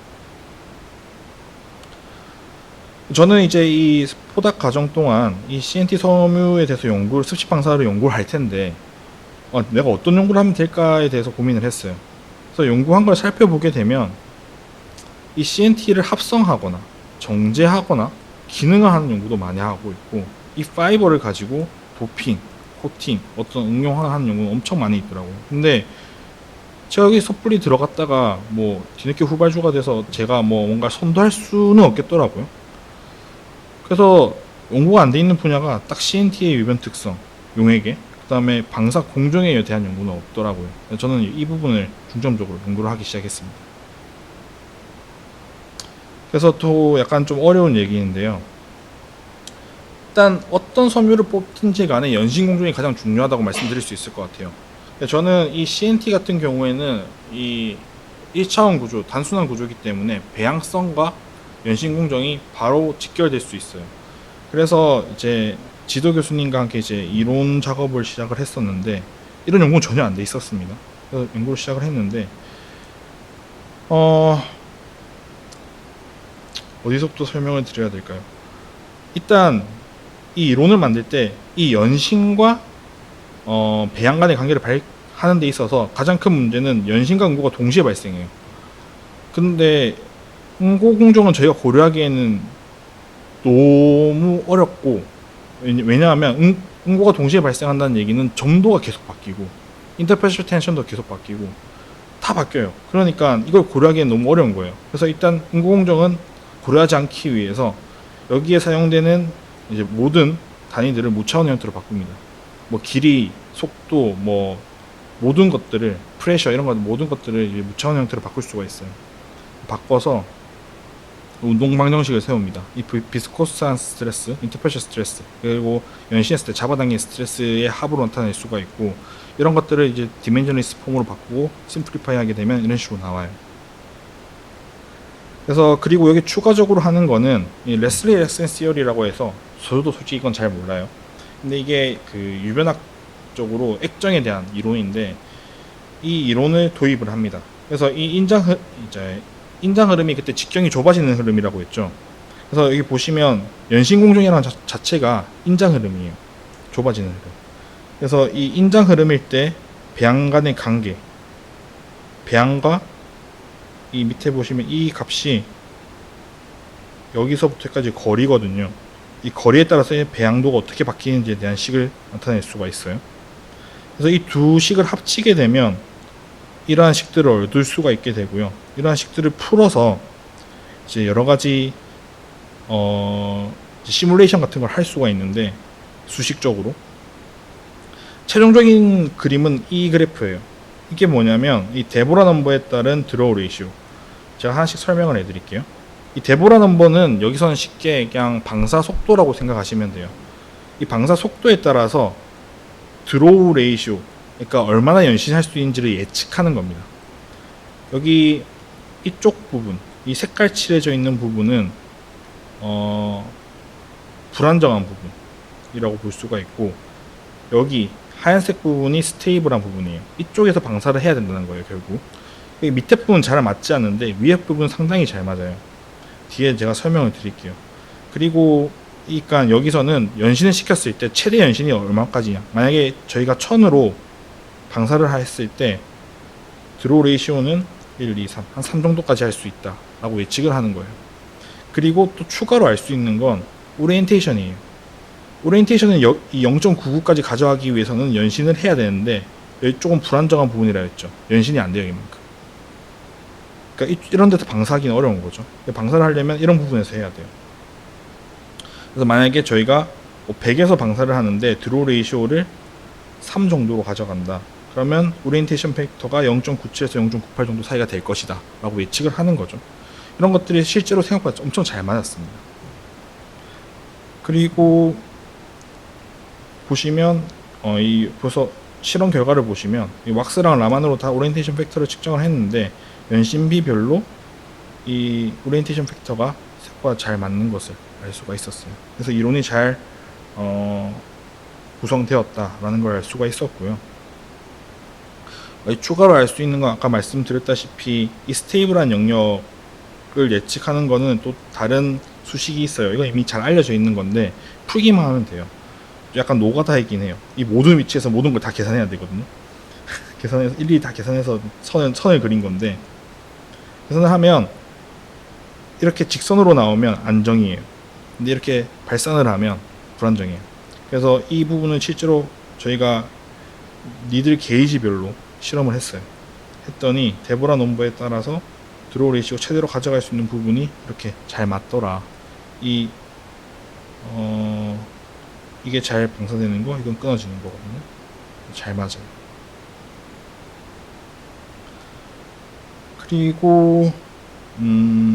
저는 이제 이 포닥 과정 동안 이 CNT 섬유에 대해서 습식 방사를 연구를 할 텐데 내가 어떤 연구를 하면 될까에 대해서 고민을 했어요. 그래서 연구한 걸 살펴보게 되면 이 CNT를 합성하거나 정제하거나 기능을 하는 연구도 많이 하고 있고, 이 파이버를 가지고 도핑, 코팅, 어떤 응용하는 연구는 엄청 많이 있더라고요. 근데 제가 여기 섣불리 들어갔다가 뭐 뒤늦게 후발주가 돼서 제가 뭐 뭔가 선도할 수는 없겠더라고요. 그래서 연구가 안 돼 있는 분야가 딱 CNT의 유변 특성, 용액에, 그 다음에 방사 공정에 대한 연구는 없더라고요. 저는 이 부분을 중점적으로 연구를 하기 시작했습니다. 그래서 또 약간 좀 어려운 얘기인데요. 일단 어떤 섬유를 뽑든지 간에 연신 공정이 가장 중요하다고 말씀드릴 수 있을 것 같아요. 저는 이 CNT 같은 경우에는 이 1차원 구조, 단순한 구조이기 때문에 배양성과 연신 공정이 바로 직결될 수 있어요. 그래서 이제 지도 교수님과 함께 이제 이론 작업을 시작을 했었는데, 이런 연구는 전혀 안 돼 있었습니다. 그래서 연구를 시작을 했는데 어디서부터 설명을 드려야 될까요? 일단 이 이론을 만들 때 이 연신과 배양 간의 관계를 하는 데 있어서 가장 큰 문제는 연신과 응고가 동시에 발생해요. 근데 응고 공정은 저희가 고려하기에는 너무 어렵고, 왜냐하면 응고가 동시에 발생한다는 얘기는 점도가 계속 바뀌고 인터페셜 텐션도 계속 바뀌고 다 바뀌어요. 그러니까 이걸 고려하기에는 너무 어려운 거예요. 그래서 일단 응고 공정은 고려하지 않기 위해서 여기에 사용되는 이제 모든 단위들을 무차원 형태로 바꿉니다. 뭐 길이, 속도, 뭐 모든 것들을, 프레셔 이런 것 모든 것들을 이제 무차원 형태로 바꿀 수가 있어요. 바꿔서 운동 방정식을 세웁니다. 이 비스코스한 스트레스, 인터페셜 스트레스, 그리고 연신했을 때 잡아당긴 스트레스의 합으로 나타낼 수가 있고, 이런 것들을 이제 디멘전리스 폼으로 바꾸고 심플리파이 하게 되면 이런 식으로 나와요. 그래서 그리고 여기 추가적으로 하는 거는 이 레슬리 엑센스 시어리라고 해서, 저도 솔직히 이건 잘 몰라요. 근데 이게 그 유변학적으로 액정에 대한 이론인데, 이 이론을 도입을 합니다. 그래서 이 인장 흐름이 그때 직경이 좁아지는 흐름이라고 했죠. 그래서 여기 보시면 연신 공정이라는 자체가 인장 흐름이에요. 좁아지는 흐름. 그래서 이 인장 흐름일 때 배양 간의 관계, 배양과 이 밑에 보시면 이 값이 여기서부터 여기까지 거리거든요. 이 거리에 따라서 배양도가 어떻게 바뀌는지에 대한 식을 나타낼 수가 있어요. 그래서 이 두 식을 합치게 되면 이러한 식들을 얻을 수가 있게 되고요. 이러한 식들을 풀어서 이제 여러 가지 시뮬레이션 같은 걸 할 수가 있는데, 수식적으로 최종적인 그림은 이 그래프예요. 이게 뭐냐면 이 데보라 넘버에 따른 드로우 레이시오. 제가 하나씩 설명을 해드릴게요. 이 데보라 넘버는 여기서는 쉽게 그냥 방사 속도라고 생각하시면 돼요. 이 방사 속도에 따라서 드로우 레이시오, 그러니까 얼마나 연신할 수 있는지를 예측하는 겁니다. 여기 이쪽 부분, 이 색깔 칠해져 있는 부분은 불안정한 부분이라고 볼 수가 있고, 여기 하얀색 부분이 스테이블한 부분이에요. 이쪽에서 방사를 해야 된다는 거예요, 결국. 여기 밑에 부분 잘 맞지 않는데 위에 부분 상당히 잘 맞아요. 뒤에 제가 설명을 드릴게요. 그리고 그러니까 여기서는 연신을 시켰을 때 최대 연신이 얼마까지냐, 만약에 저희가 1000으로 방사를 했을 때 드로우 레이시오는 1, 2, 3, 한 3 정도까지 할 수 있다 라고 예측을 하는 거예요. 그리고 또 추가로 알 수 있는 건 오리엔테이션이에요. 오리엔테이션은 이 0.99까지 가져가기 위해서는 연신을 해야 되는데, 여기 조금 불안정한 부분이라 했죠. 연신이 안 돼요, 이만큼. 그러니까 이런 데서 방사하기는 어려운 거죠. 방사를 하려면 이런 부분에서 해야 돼요. 그래서 만약에 저희가 100에서 방사를 하는데 드로우 레이시오를 3 정도로 가져간다. 그러면 오리엔테이션 팩터가 0.97에서 0.98 정도 사이가 될 것이다 라고 예측을 하는 거죠. 이런 것들이 실제로 생각보다 엄청 잘 맞았습니다. 그리고 보시면 이 벌써 실험 결과를 보시면 이 왁스랑 라만으로 다 오리엔테이션 팩터를 측정을 했는데 연신비별로 이 오리엔테이션 팩터가 생각보다 잘 맞는 것을 알 수가 있었어요. 그래서 이론이 잘 구성되었다라는 걸 알 수가 있었고요. 추가로 알 수 있는 건 아까 말씀드렸다시피 이 스테이블한 영역을 예측하는 거는 또 다른 수식이 있어요. 이건 이미 잘 알려져 있는 건데 풀기만 하면 돼요. 약간 노가다이긴 해요. 이 모든 위치에서 모든 걸 다 계산해야 되거든요. 계산해서 일일이 다 계산해서 선을 그린 건데 계산을 하면 이렇게 직선으로 나오면 안정이에요. 근데 이렇게 발산을 하면 불안정해요. 그래서 이 부분을 실제로 저희가 니들 게이지별로 실험을 했어요. 했더니 데보라 넘버에 따라서 드로우 레이시오 최대로 가져갈 수 있는 부분이 이렇게 잘 맞더라. 이게 잘 방사되는 거, 이건 끊어지는 거거든요. 잘 맞아요. 그리고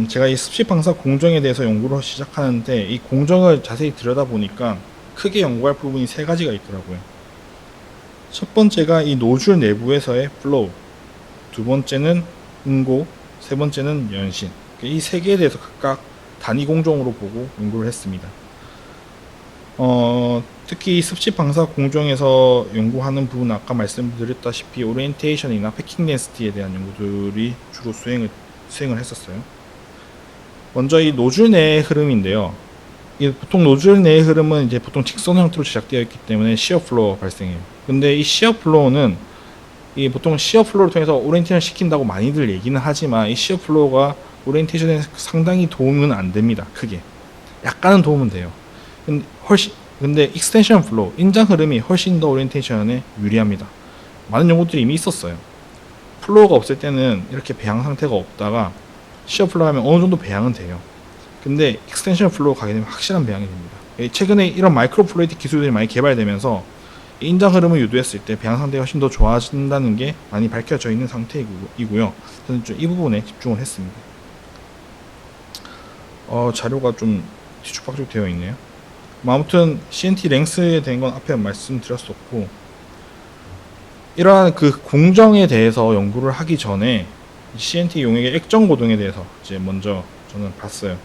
제가 이 습식 방사 공정에 대해서 연구를 시작하는데 이 공정을 자세히 들여다보니까 크게 연구할 부분이 세 가지가 있더라고요. 첫 번째가 이 노즐 내부에서의 플로우, 두 번째는 응고, 세 번째는 연신. 이 세 개에 대해서 각각 단위 공정으로 보고 연구를 했습니다. 특히 습식 방사 공정에서 연구하는 부분은 아까 말씀드렸다시피 오리엔테이션이나 패킹 덴시티에 대한 연구들이 주로 수행을 했었어요. 먼저 이 노즐 내의 흐름인데요. 보통 노즐 내의 흐름은 이제 보통 직선 형태로 제작되어 있기 때문에 시어 플로어 발생해요. 근데 이 시어 플로어는 보통 시어 플로어를 통해서 오리엔테이션 시킨다고 많이들 얘기는 하지만 이 시어 플로어가 오리엔테이션에 상당히 도움은 안 됩니다. 크게. 약간은 도움은 돼요. 근데 익스텐션 플로우, 인장 흐름이 훨씬 더 오리엔테이션에 유리합니다. 많은 연구들이 이미 있었어요. 플로우가 없을 때는 이렇게 배양 상태가 없다가 시어 플로우 하면 어느 정도 배양은 돼요. 근데 익스텐션 플로우 가게 되면 확실한 배양이 됩니다. 최근에 이런 마이크로 플루이딕 기술들이 많이 개발되면서 인장 흐름을 유도했을 때 배양 상태가 훨씬 더 좋아진다는 게 많이 밝혀져 있는 상태이고요. 저는 좀 이 부분에 집중을 했습니다. 자료가 좀 뒤죽박죽 되어 있네요. 아무튼 CNT 랭스에 대한 건 앞에 말씀드렸었고, 이러한 그 공정에 대해서 연구를 하기 전에 CNT 용액의 액정 고동에 대해서 이제 먼저 저는 봤어요.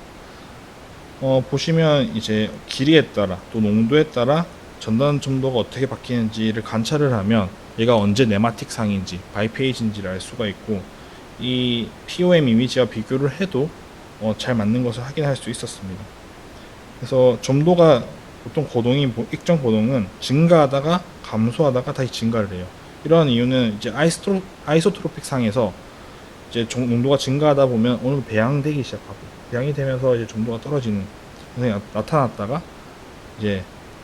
보시면 이제 길이에 따라 또 농도에 따라 전단 점도가 어떻게 바뀌는지를 관찰을 하면 얘가 언제 네마틱 상인지 바이페이지인지를 알 수가 있고, 이 POM 이미지와 비교를 해도 잘 맞는 것을 확인할 수 있었습니다. 그래서 점도가 보통 고동이 액정 고동은 증가하다가 감소하다가 다시 증가를 해요. 이러한 이유는 이제 아이소트로픽 상에서 이제 농도가 증가하다 보면 어느 정도 배양되기 시작하고, 배양이 되면서 이제 점도가 떨어지는 현상이 나타났다가 이제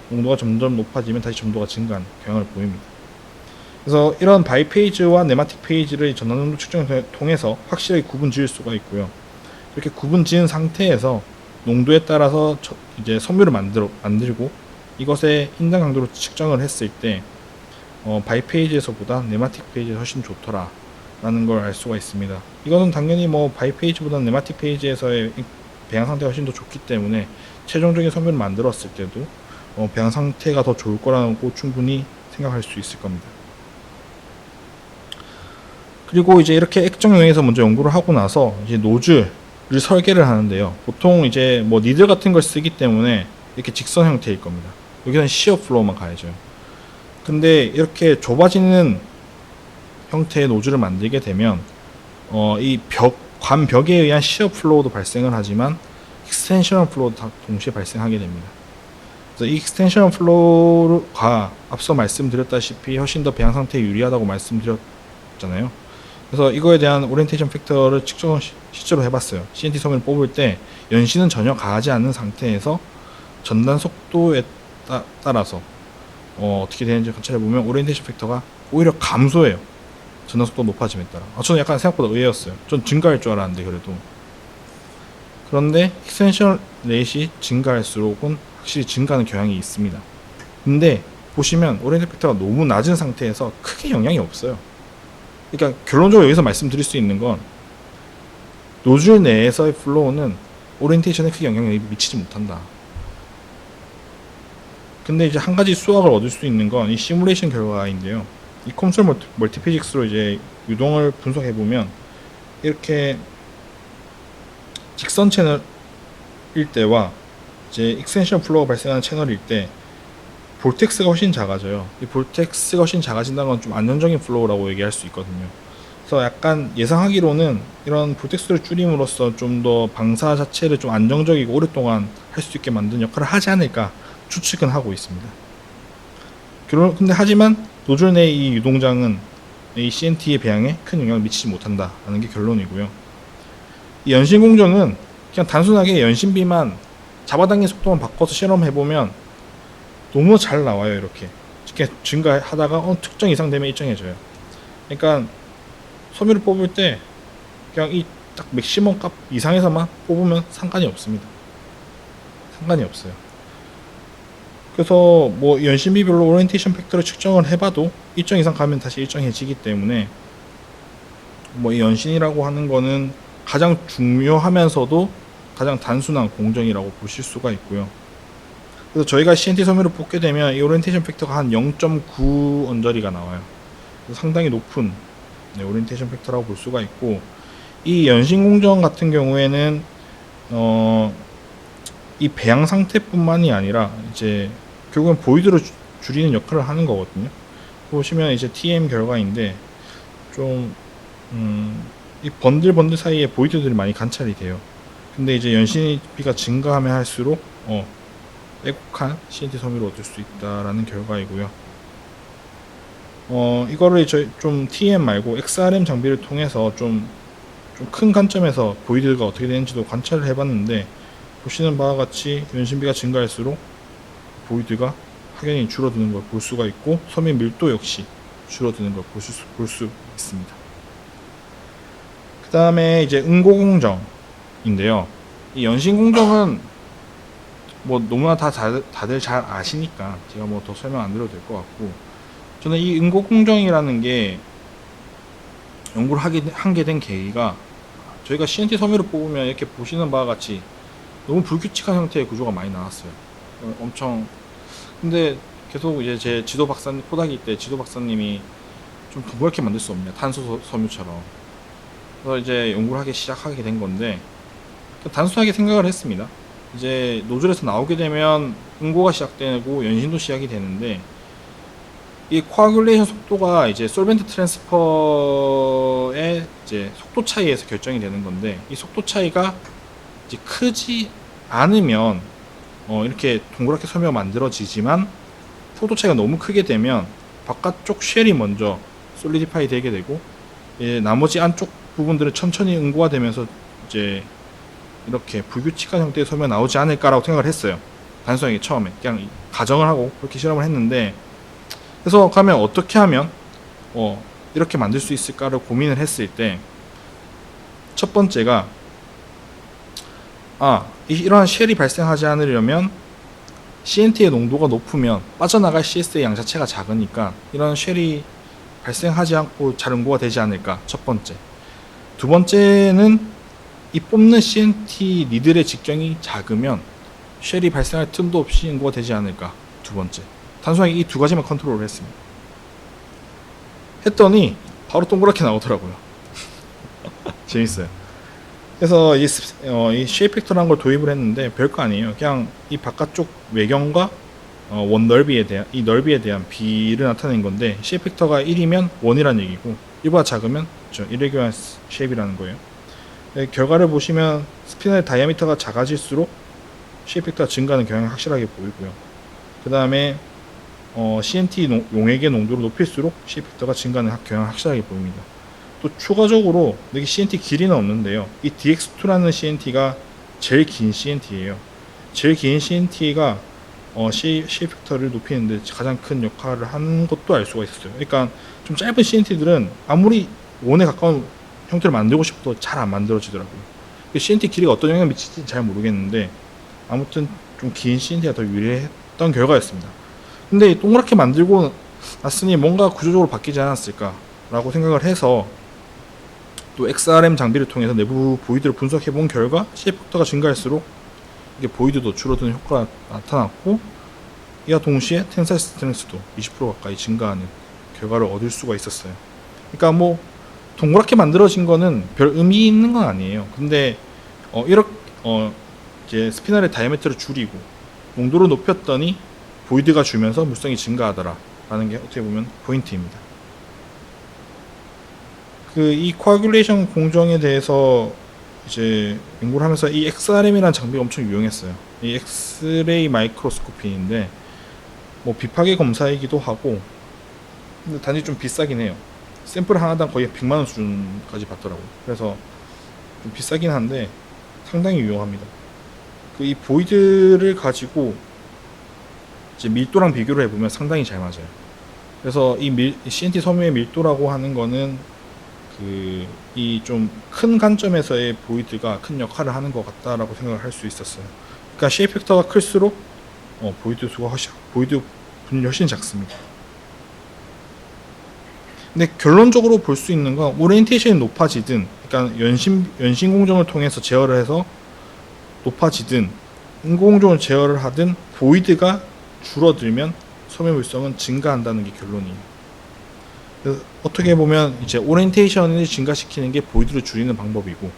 농도가 점점 높아지면 다시 점도가 증가하는 경향을 보입니다. 그래서 이런 바이페이지와 네마틱 페이지를 전환점도 측정을 통해서 확실하게 구분 지을 수가 있고요. 이렇게 구분 지은 상태에서 농도에 따라서 이제 섬유를 만들고 이것의 인장 강도로 측정을 했을 때 바이페이지에서보다 네마틱 페이지가 훨씬 좋더라 라는 걸 알 수가 있습니다. 이거는 당연히 뭐 바이페이지보다 네마틱 페이지에서의 배양 상태가 훨씬 더 좋기 때문에 최종적인 섬유를 만들었을 때도 배양 상태가 더 좋을 거라고 충분히 생각할 수 있을 겁니다. 그리고 이제 이렇게 액정용에서 먼저 연구를 하고 나서 이제 노즐을 설계를 하는데요. 보통 이제 뭐 니들 같은 걸 쓰기 때문에 이렇게 직선 형태일 겁니다. 여기는 시어 플로우만 가야죠. 근데 이렇게 좁아지는 형태의 노즐을 만들게 되면 이 관벽에 의한 시어 플로우도 발생을 하지만 익스텐셔널 플로우도 다 동시에 발생하게 됩니다. 그래서 이 익스텐셔널 플로우가 앞서 말씀드렸다시피 훨씬 더 배양 상태에 유리하다고 말씀드렸잖아요. 그래서 이거에 대한 오리엔테이션 팩터를 측정을 실제로 해봤어요. CNT 섬유를 뽑을 때 연신은 전혀 가하지 않는 상태에서 전단 속도에 따라서 어떻게 되는지 관찰해보면 오리엔테이션 팩터가 오히려 감소해요. 전단 속도가 높아짐에 따라. 저는 약간 생각보다 의외였어요. 전 증가할 줄 알았는데 그래도. 그런데 익스텐션 레이시 증가할수록은 확실히 증가하는 경향이 있습니다. 근데 보시면 오리엔테이션 팩터가 너무 낮은 상태에서 크게 영향이 없어요. 그러니까 결론적으로 여기서 말씀드릴 수 있는 건 노즐 내에서의 플로우는 오리엔테이션에 크게 영향을 미치지 못한다. 근데 이제 한 가지 수학을 얻을 수 있는 건 이 시뮬레이션 결과인데요. 이 컴솔 멀티피직스로 이제 유동을 분석해 보면 이렇게 직선 채널일 때와 이제 익스텐션 플로우가 발생하는 채널일 때 볼텍스가 훨씬 작아져요. 이 볼텍스가 훨씬 작아진다는 건 좀 안정적인 플로우라고 얘기할 수 있거든요. 그래서 약간 예상하기로는 이런 볼텍스를 줄임으로써 좀 더 방사 자체를 좀 안정적이고 오랫동안 할 수 있게 만든 역할을 하지 않을까 추측은 하고 있습니다. 근데 하지만 노즐 내 이 유동장은 이 CNT의 배양에 큰 영향을 미치지 못한다는 게 결론이고요. 이 연신 공정은 그냥 단순하게 연신비만 잡아당긴 속도만 바꿔서 실험해보면 너무 잘 나와요. 이렇게 증가하다가 특정 이상 되면 일정해져요. 그러니까 섬유를 뽑을 때 그냥 이 딱 맥시멈 값 이상에서만 뽑으면 상관이 없습니다. 상관이 없어요. 그래서 뭐 연신비별로 오리엔테이션 팩터를 측정을 해봐도 일정 이상 가면 다시 일정해지기 때문에 뭐 이 연신이라고 하는 거는 가장 중요하면서도 가장 단순한 공정이라고 보실 수가 있고요. 그래서 저희가 CNT 섬유를 뽑게 되면 이 오리엔테이션 팩터가 한 0.9 언저리가 나와요. 그래서 상당히 높은 오리엔테이션 팩터라고 볼 수가 있고, 이 연신 공정 같은 경우에는 이 배양 상태뿐만이 아니라 이제 결국엔 보이드를 줄이는 역할을 하는 거거든요. 보시면 이제 TM 결과인데 좀 이 번들 사이에 보이드들이 많이 관찰이 돼요. 근데 이제 연신비가 증가하면 할수록 빼곡한 CNT 섬유를 얻을 수 있다라는 결과이고요. 이거를 좀 TM 말고 XRM 장비를 통해서 좀 큰 관점에서 보이드가 어떻게 되는지도 관찰을 해봤는데, 보시는 바와 같이 연신비가 증가할수록 보이드가 확연히 줄어드는 걸 볼 수가 있고, 섬유 밀도 역시 줄어드는 걸 볼 수 있습니다. 그 다음에 이제 응고공정인데요. 이 연신공정은 뭐 너무나 다들 잘 아시니까 제가 뭐 더 설명 안 드려도 될 것 같고, 저는 이 응고공정이라는 게 연구를 하게 된 계기가, 저희가 CNT 섬유를 뽑으면 이렇게 보시는 바와 같이 너무 불규칙한 형태의 구조가 많이 나왔어요. 엄청. 근데 계속 이제 제 지도 박사님, 포닥이 때 지도 박사님이 좀 동그랗게 만들 수 없냐, 탄소 섬유처럼. 그래서 이제 연구를 시작하게 된 건데, 단순하게 생각을 했습니다. 이제 노즐에서 나오게 되면 응고가 시작되고 연신도 시작이 되는데, 이 코아귤레이션 속도가 이제 솔벤트 트랜스퍼의 이제 속도 차이에서 결정이 되는 건데, 이 속도 차이가 이제 크지 않으면 이렇게 동그랗게 섬유가 만들어지지만, 속도 차이가 너무 크게 되면 바깥쪽 쉘이 먼저 솔리디파이 되게 되고, 나머지 안쪽 부분들은 천천히 응고가 되면서 이제 이렇게 불규칙한 형태의 섬유가 나오지 않을까라고 생각을 했어요. 단순하게 처음에 그냥 가정을 하고 그렇게 실험을 했는데, 그래서 가면 어떻게 하면 이렇게 만들 수 있을까를 고민을 했을 때, 첫 번째가 이러한 쉘이 발생하지 않으려면 CNT의 농도가 높으면 빠져나갈 CS의 양 자체가 작으니까 이런 쉘이 발생하지 않고 잘 응고가 되지 않을까, 첫 번째. 두 번째는 이 뽑는 CNT 니들의 직경이 작으면 쉘이 발생할 틈도 없이 응고가 되지 않을까, 두 번째. 단순하게 이 두 가지만 컨트롤을 했습니다. 했더니 바로 동그랗게 나오더라고요. 재밌어요. 그래서 이 쉐입 팩터라는 걸 도입을 했는데 별거 아니에요. 그냥 이 바깥쪽 외경과 원 넓이에 대한, 이 넓이에 대한 비를 나타낸 건데, 쉐입 팩터가 1이면 1이라는 얘기고 1보다 작으면 irregular shape이라는 거예요. 결과를 보시면 스피널 다이아미터가 작아질수록 쉐입 팩터가 증가하는 경향이 확실하게 보이고요. 그 다음에 CNT 용액의 농도를 높일수록 쉐입 팩터가 증가하는 경향이 확실하게 보입니다. 또 추가적으로 여기 CNT 길이는 없는데요, 이 DX2라는 CNT가 제일 긴 CNT예요. 제일 긴 CNT가 쉐입 팩터를 높이는데 가장 큰 역할을 하는 것도 알 수가 있었어요. 그러니까 좀 짧은 CNT들은 아무리 원에 가까운 형태를 만들고 싶어도 잘 안 만들어지더라고요. CNT 길이가 어떤 영향을 미칠지 잘 모르겠는데, 아무튼 좀 긴 CNT가 더 유리했던 결과였습니다. 근데 동그랗게 만들고 났으니 뭔가 구조적으로 바뀌지 않았을까라고 생각을 해서 또 XRM 장비를 통해서 내부 보이드를 분석해 본 결과 쉐이프 팩터가 증가할수록 이게 보이드도 줄어드는 효과가 나타났고, 이와 동시에 텐사일 스트렝스도 20% 가까이 증가하는 결과를 얻을 수가 있었어요. 그러니까 뭐 동그랗게 만들어진 거는 별 의미 있는 건 아니에요. 근데 이렇게 이제 스피널의 다이아메트를 줄이고 농도를 높였더니 보이드가 줄면서 물성이 증가하더라 라는 게 어떻게 보면 포인트입니다. 이 코아귤레이션 공정에 대해서 이제 연구를 하면서 이 XRM이라는 장비가 엄청 유용했어요. 이 엑스레이 마이크로스코피인데 뭐 비파계 검사이기도 하고, 근데 단지 좀 비싸긴 해요. 샘플 하나당 거의 100만원 수준까지 받더라고요. 그래서 좀 비싸긴 한데 상당히 유용합니다. 이 보이드를 가지고 이제 밀도랑 비교를 해보면 상당히 잘 맞아요. 그래서 이 CNT 섬유의 밀도라고 하는 거는 이 좀 큰 관점에서의 보이드가 큰 역할을 하는 것 같다라고 생각을 할 수 있었어요. 그러니까 쉐이프 팩터가 클수록 보이드 분이 훨씬 작습니다. 근데 결론적으로 볼 수 있는 건 오리엔테이션이 높아지든, 그러니까 연신 공정을 통해서 제어를 해서 높아지든 인공공정을 제어를 하든 보이드가 줄어들면 섬유 물성은 증가한다는 게 결론이에요. 그래서 어떻게 보면 이제 오리엔테이션을 증가시키는 게 보이드를 줄이는 방법이고,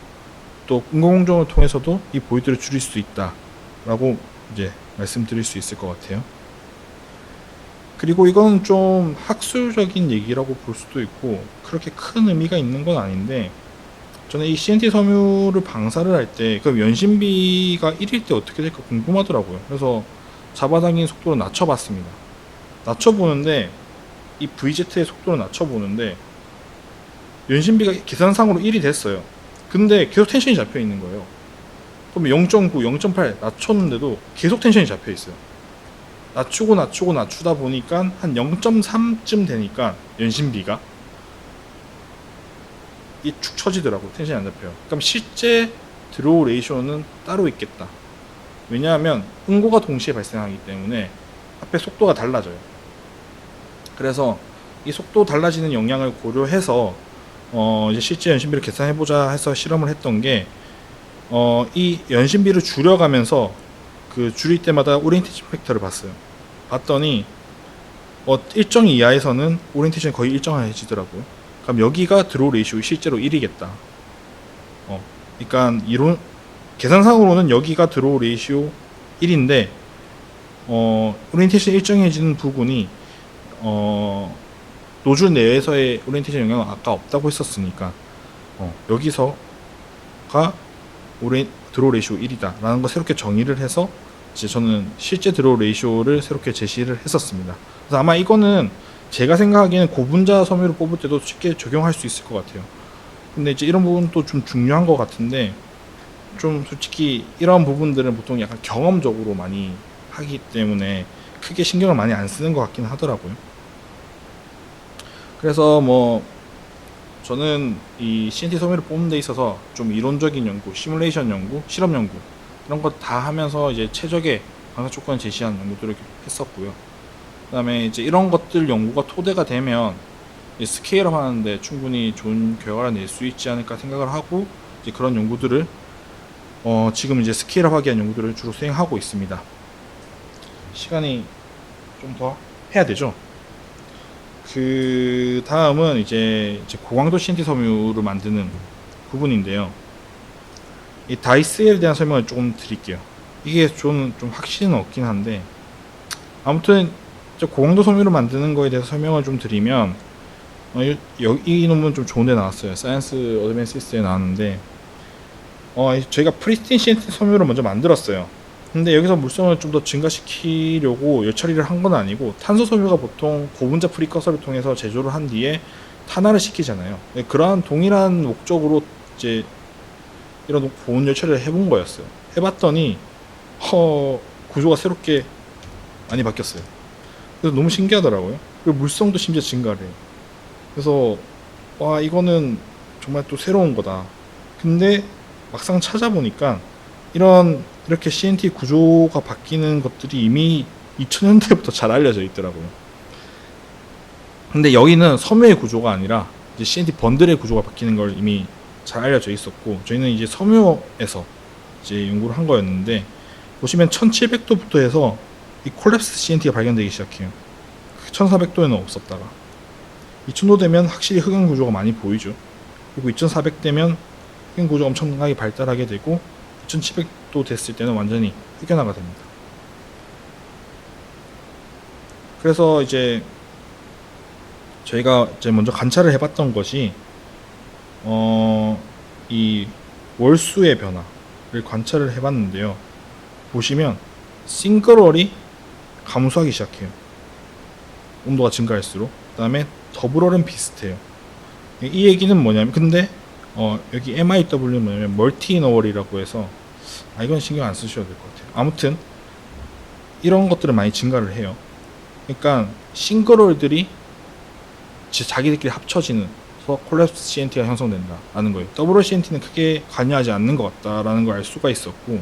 또 인공공정을 통해서도 이 보이드를 줄일 수 있다라고 이제 말씀드릴 수 있을 것 같아요. 그리고 이건 좀 학술적인 얘기라고 볼 수도 있고 그렇게 큰 의미가 있는 건 아닌데, 저는 이 CNT 섬유를 방사를 할 때 그 연신비가 1일 때 어떻게 될까 궁금하더라고요. 그래서 잡아당기는 속도를 낮춰봤습니다. 낮춰보는데 이 VZ의 속도를 낮춰보는데 연신비가 계산상으로 1이 됐어요. 근데 계속 텐션이 잡혀 있는 거예요. 그럼 0.9, 0.8 낮췄는데도 계속 텐션이 잡혀 있어요. 낮추다 보니까 한 0.3쯤 되니까 연신비가 축 처지더라고. 텐션이 안 잡혀요. 그럼 실제 드로우 레이쇼는 따로 있겠다. 왜냐하면 응고가 동시에 발생하기 때문에 앞에 속도가 달라져요. 그래서 이 속도 달라지는 영향을 고려해서 이제 실제 연신비를 계산해보자 해서 실험을 했던 게 이 연신비를 줄여가면서 줄일 때마다 오리엔테이션 팩터를 봤더니 일정 이하에서는 오리엔테이션이 거의 일정해지더라고요. 그럼 여기가 드로우 레이쇼 실제로 1이겠다. 그러니까 계산상으로는 여기가 드로우 레이쇼 1인데 오리엔테이션이 일정해지는 부분이 노즐 내에서의 오리엔테이션 영향은 아까 없다고 했었으니까 여기서가 드로우 레이쇼 1이다 라는 거 새롭게 정의를 해서 이제 저는 실제 드로우 레이쇼를 새롭게 제시를 했었습니다. 그래서 아마 이거는 제가 생각하기에는 고분자 섬유를 뽑을 때도 쉽게 적용할 수 있을 것 같아요. 근데 이제 이런 부분도 좀 중요한 것 같은데, 좀 솔직히 이런 부분들은 보통 약간 경험적으로 많이 하기 때문에 크게 신경을 많이 안 쓰는 것 같긴 하더라고요. 그래서 뭐 저는 이 CNT 섬유를 뽑는 데 있어서 좀 이론적인 연구, 시뮬레이션 연구, 실험 연구 이런 거 다 하면서 이제 최적의 방사 조건을 제시한 연구들을 했었고요. 그 다음에 이제 이런 것들 연구가 토대가 되면 스케일업 하는데 충분히 좋은 결과를 낼 수 있지 않을까 생각을 하고, 이제 그런 연구들을 지금 이제 스케일업 하기 위한 연구들을 주로 수행하고 있습니다. 시간이 좀 더 해야 되죠. 그 다음은 이제 고강도 CNT 섬유를 만드는 부분인데요. 이 다이스에 대한 설명을 조금 드릴게요. 이게 저는 좀 확신은 없긴 한데, 아무튼 고강도 섬유를 만드는 거에 대해서 설명을 좀 드리면, 이 논문 좀 좋은 데 나왔어요. 사이언스 어드밴시스에 나왔는데, 저희가 프리스틴 CNT 섬유를 먼저 만들었어요. 근데 여기서 물성을 좀 더 증가시키려고 열처리를 한 건 아니고, 탄소 섬유가 보통 고분자 프리커서를 통해서 제조를 한 뒤에 탄화를 시키잖아요. 그러한 동일한 목적으로 이제 이런 보온 열처리를 해본 거였어요. 해봤더니 구조가 새롭게 많이 바뀌었어요. 그래서 너무 신기하더라고요. 그리고 물성도 심지어 증가를 해요. 그래서 와, 이거는 정말 또 새로운 거다. 근데 막상 찾아보니까 이렇게 CNT 구조가 바뀌는 것들이 이미 2000년대부터 잘 알려져 있더라고요. 근데 여기는 섬유의 구조가 아니라 이제 CNT 번들의 구조가 바뀌는 걸 이미 잘 알려져 있었고, 저희는 이제 섬유에서 이제 연구를 한 거였는데, 보시면 1700도부터 해서 이 콜랩스 CNT가 발견되기 시작해요. 1400도에는 없었다가 2000도 되면 확실히 흑연 구조가 많이 보이죠. 그리고 2400 되면 흑연 구조가 엄청나게 발달하게 되고, 2700도 됐을 때는 완전히 흑연화가 됩니다. 그래서 이제 저희가 이제 먼저 관찰을 해봤던 것이 이 월수의 변화를 관찰을 해봤는데요. 보시면 싱글월이 감소하기 시작해요. 온도가 증가할수록. 그 다음에 더블월은 비슷해요. 이 얘기는 뭐냐면, 근데 여기 MIW는 뭐냐면 멀티 이너월이라고 해서, 이건 신경 안 쓰셔도 될 것 같아요. 아무튼 이런 것들은 많이 증가를 해요. 그러니까 싱글월들이 자기들끼리 합쳐지는 콜랩스 CNT가 형성된다라는 거예요. 더블월 CNT는 크게 관여하지 않는 것 같다라는 걸 알 수가 있었고,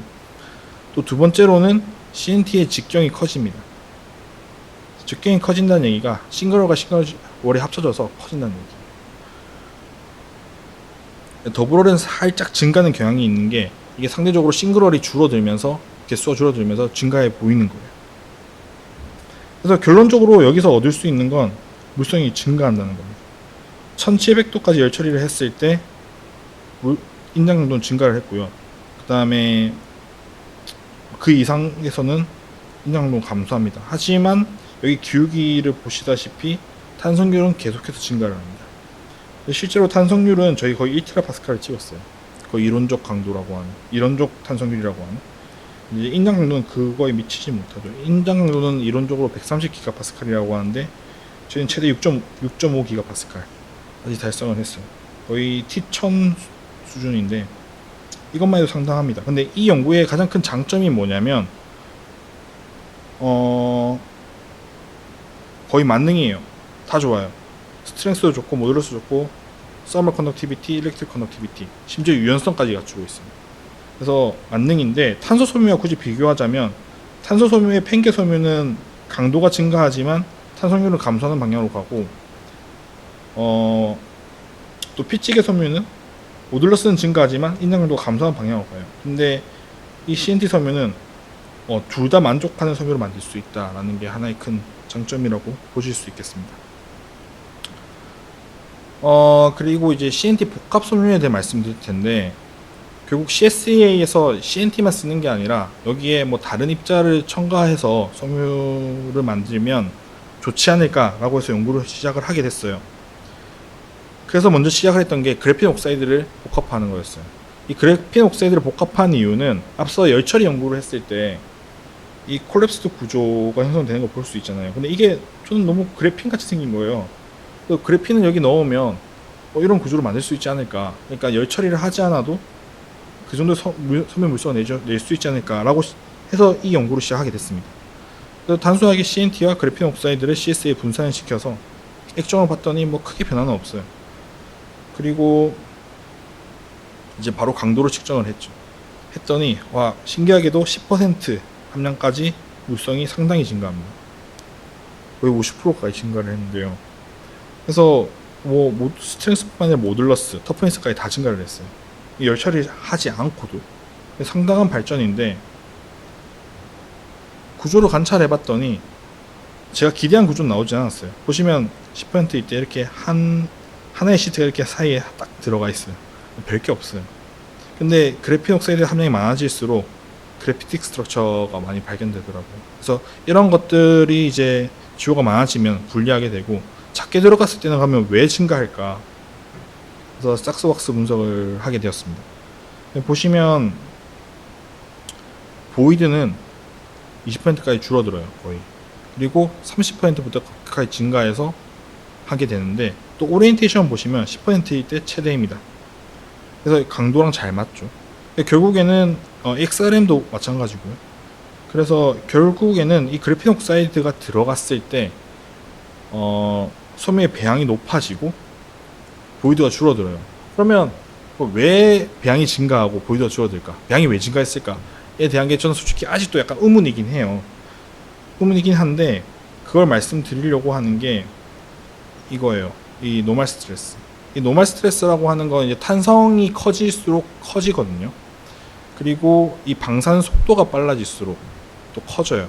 또 두 번째로는 CNT의 직경이 커집니다. 직경이 커진다는 얘기가 싱글월과 싱글월이 합쳐져서 커진다는 얘기예요. 더블월은 살짝 증가하는 경향이 있는 게, 이게 상대적으로 싱글월이 줄어들면서 개수가 줄어들면서 증가해 보이는 거예요. 그래서 결론적으로 여기서 얻을 수 있는 건 물성이 증가한다는 겁니다. 1700도까지 열 처리를 했을 때 인장 농도는 증가를 했고요. 그 다음에 그 이상에서는 인장 농도는 감소합니다. 하지만 여기 기울기를 보시다시피 탄성률은 계속해서 증가를 합니다. 실제로 탄성률은 저희 거의 1TPa를 찍었어요. 거의 이론적 강도라고 하는, 이론적 탄성률이라고 하는. 이제 인장 강도는 그거에 미치지 못하죠. 인장 강도는 이론적으로 130GPa이라고 하는데, 저희는 최대 6.5GPa까지 달성을 했어요. 거의 T1000 수준인데 이것만 해도 상당합니다. 근데 이 연구의 가장 큰 장점이 뭐냐면 거의 만능이에요. 다 좋아요. 스트렝스도 좋고 모듈러스도 좋고 서멀 컨덕티비티, 일렉트릭 컨덕티비티, 심지어 유연성까지 갖추고 있습니다. 그래서 만능인데, 탄소 섬유와 굳이 비교하자면 탄소 섬유의 팽개 섬유는 강도가 증가하지만 탄성률은 감소하는 방향으로 가고, 또 피찌개 섬유는 모듈러스는 증가하지만 인장 강도가 감소하는 방향으로 가요. 근데 이 CNT 섬유는 둘 다 만족하는 섬유로 만들 수 있다라는 게 하나의 큰 장점이라고 보실 수 있겠습니다. 그리고 이제 CNT 복합 섬유에 대해 말씀드릴 텐데, 결국 CSEA에서 CNT만 쓰는 게 아니라 여기에 뭐 다른 입자를 첨가해서 섬유를 만들면 좋지 않을까라고 해서 연구를 시작을 하게 됐어요. 그래서 먼저 시작을 했던 게 그래핀 옥사이드를 복합하는 거였어요. 이 그래핀 옥사이드를 복합한 이유는 앞서 열처리 연구를 했을 때 이 콜랩스드 구조가 형성되는 걸 볼 수 있잖아요. 근데 이게 저는 너무 그래핀 같이 생긴 거예요. 그래핀을 여기 넣으면 이런 구조를 만들 수 있지 않을까. 그러니까 열처리를 하지 않아도 그 정도 섬유 물성을 낼 수 있지 않을까라고 해서 이 연구를 시작하게 됐습니다. 그래서 단순하게 CNT와 그래핀 옥사이드를 CS에 분산을 시켜서 액정을 봤더니 뭐 크게 변화는 없어요. 그리고 이제 바로 강도를 측정을 했더니 와, 신기하게도 10% 함량까지 물성이 상당히 증가합니다. 거의 50%까지 증가를 했는데요. 그래서 뭐 스트렝스뿐만 아니라 모듈러스, 터프니스까지 다 증가를 했어요. 열 처리하지 않고도 상당한 발전인데, 구조를 관찰해봤더니 제가 기대한 구조는 나오지 않았어요. 보시면 10%일 때 이렇게 하나의 시트가 이렇게 사이에 딱 들어가 있어요. 별게 없어요. 근데 그래핀 옥사이드 함량이 많아질수록 그래피틱 스트럭처가 많이 발견되더라고요. 그래서 이런 것들이 이제 지호가 많아지면 분리하게 되고, 작게 들어갔을 때는 가면 왜 증가할까? 그래서 삭스왁스 분석을 하게 되었습니다. 보시면 보이드는 20%까지 줄어들어요, 거의. 그리고 30%부터까지 증가해서 하게 되는데, 또 오리엔테이션 보시면 10%일 때 최대입니다. 그래서 강도랑 잘 맞죠. 결국에는 XRM도 마찬가지고요. 그래서 결국에는 이 그래핀 옥사이드가 들어갔을 때 섬유의 배양이 높아지고 보이드가 줄어들어요. 그러면 왜 배양이 증가하고 보이드가 줄어들까? 배양이 왜 증가했을까에 대한 게 저는 솔직히 아직도 약간 의문이긴 해요. 부분이긴 한데 그걸 말씀드리려고 하는 게 이거예요. 이 노멀 스트레스. 이 노멀 스트레스라고 하는 건 이제 탄성이 커질수록 커지거든요. 그리고 이 방산 속도가 빨라질수록 또 커져요.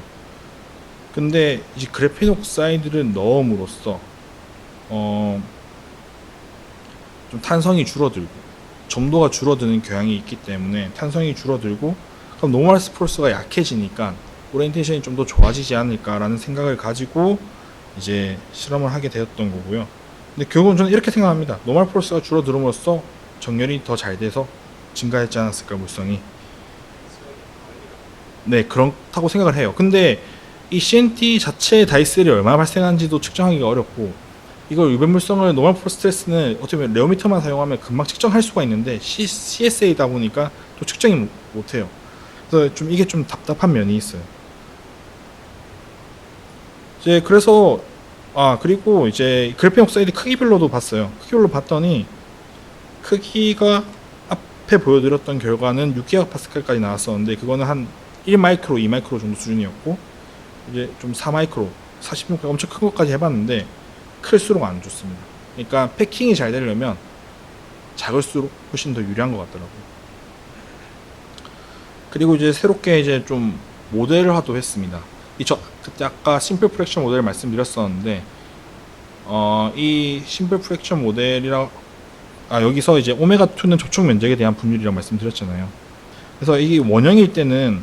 근데 이제 그래핀 옥사이드를 넣음으로써 좀 탄성이 줄어들고 점도가 줄어드는 경향이 있기 때문에 탄성이 줄어들고 그럼 노멀 스포츠가 약해지니까 오리엔테이션이 좀 더 좋아지지 않을까라는 생각을 가지고 이제 실험을 하게 되었던 거고요. 근데 결국은 저는 이렇게 생각합니다. 노멀 포스가 줄어들음으로써 정렬이 더 잘 돼서 증가했지 않았을까 물성이. 네, 그렇다고 생각을 해요. 근데 이 CNT 자체의 다이셀이 얼마나 발생하는지도 측정하기가 어렵고 이걸 유변물성을 노멀 포 스트레스는 어떻게 보면 레오미터만 사용하면 금방 측정할 수가 있는데 CSA다 보니까 또 측정이 못해요. 그래서 좀 이게 좀 답답한 면이 있어요. 이제 그래서 그리고 이제 그래핀 옥사이드 크기별로도 봤어요. 크기별로 봤더니 크기가 앞에 보여드렸던 결과는 6기가파스칼까지 나왔었는데 그거는 한 1마이크로, 2마이크로 정도 수준이었고 이제 좀 4마이크로, 46가 엄청 큰 것까지 해봤는데 클수록 안 좋습니다. 그러니까 패킹이 잘 되려면 작을수록 훨씬 더 유리한 것 같더라고요. 그리고 이제 새롭게 이제 좀 모델화도 했습니다. 그때 아까 심플 프랙션 모델을 말씀드렸었는데 이 심플 프랙션 모델이라 여기서 이제 오메가2는 접촉 면적에 대한 분율이라고 말씀드렸잖아요. 그래서 이게 원형일 때는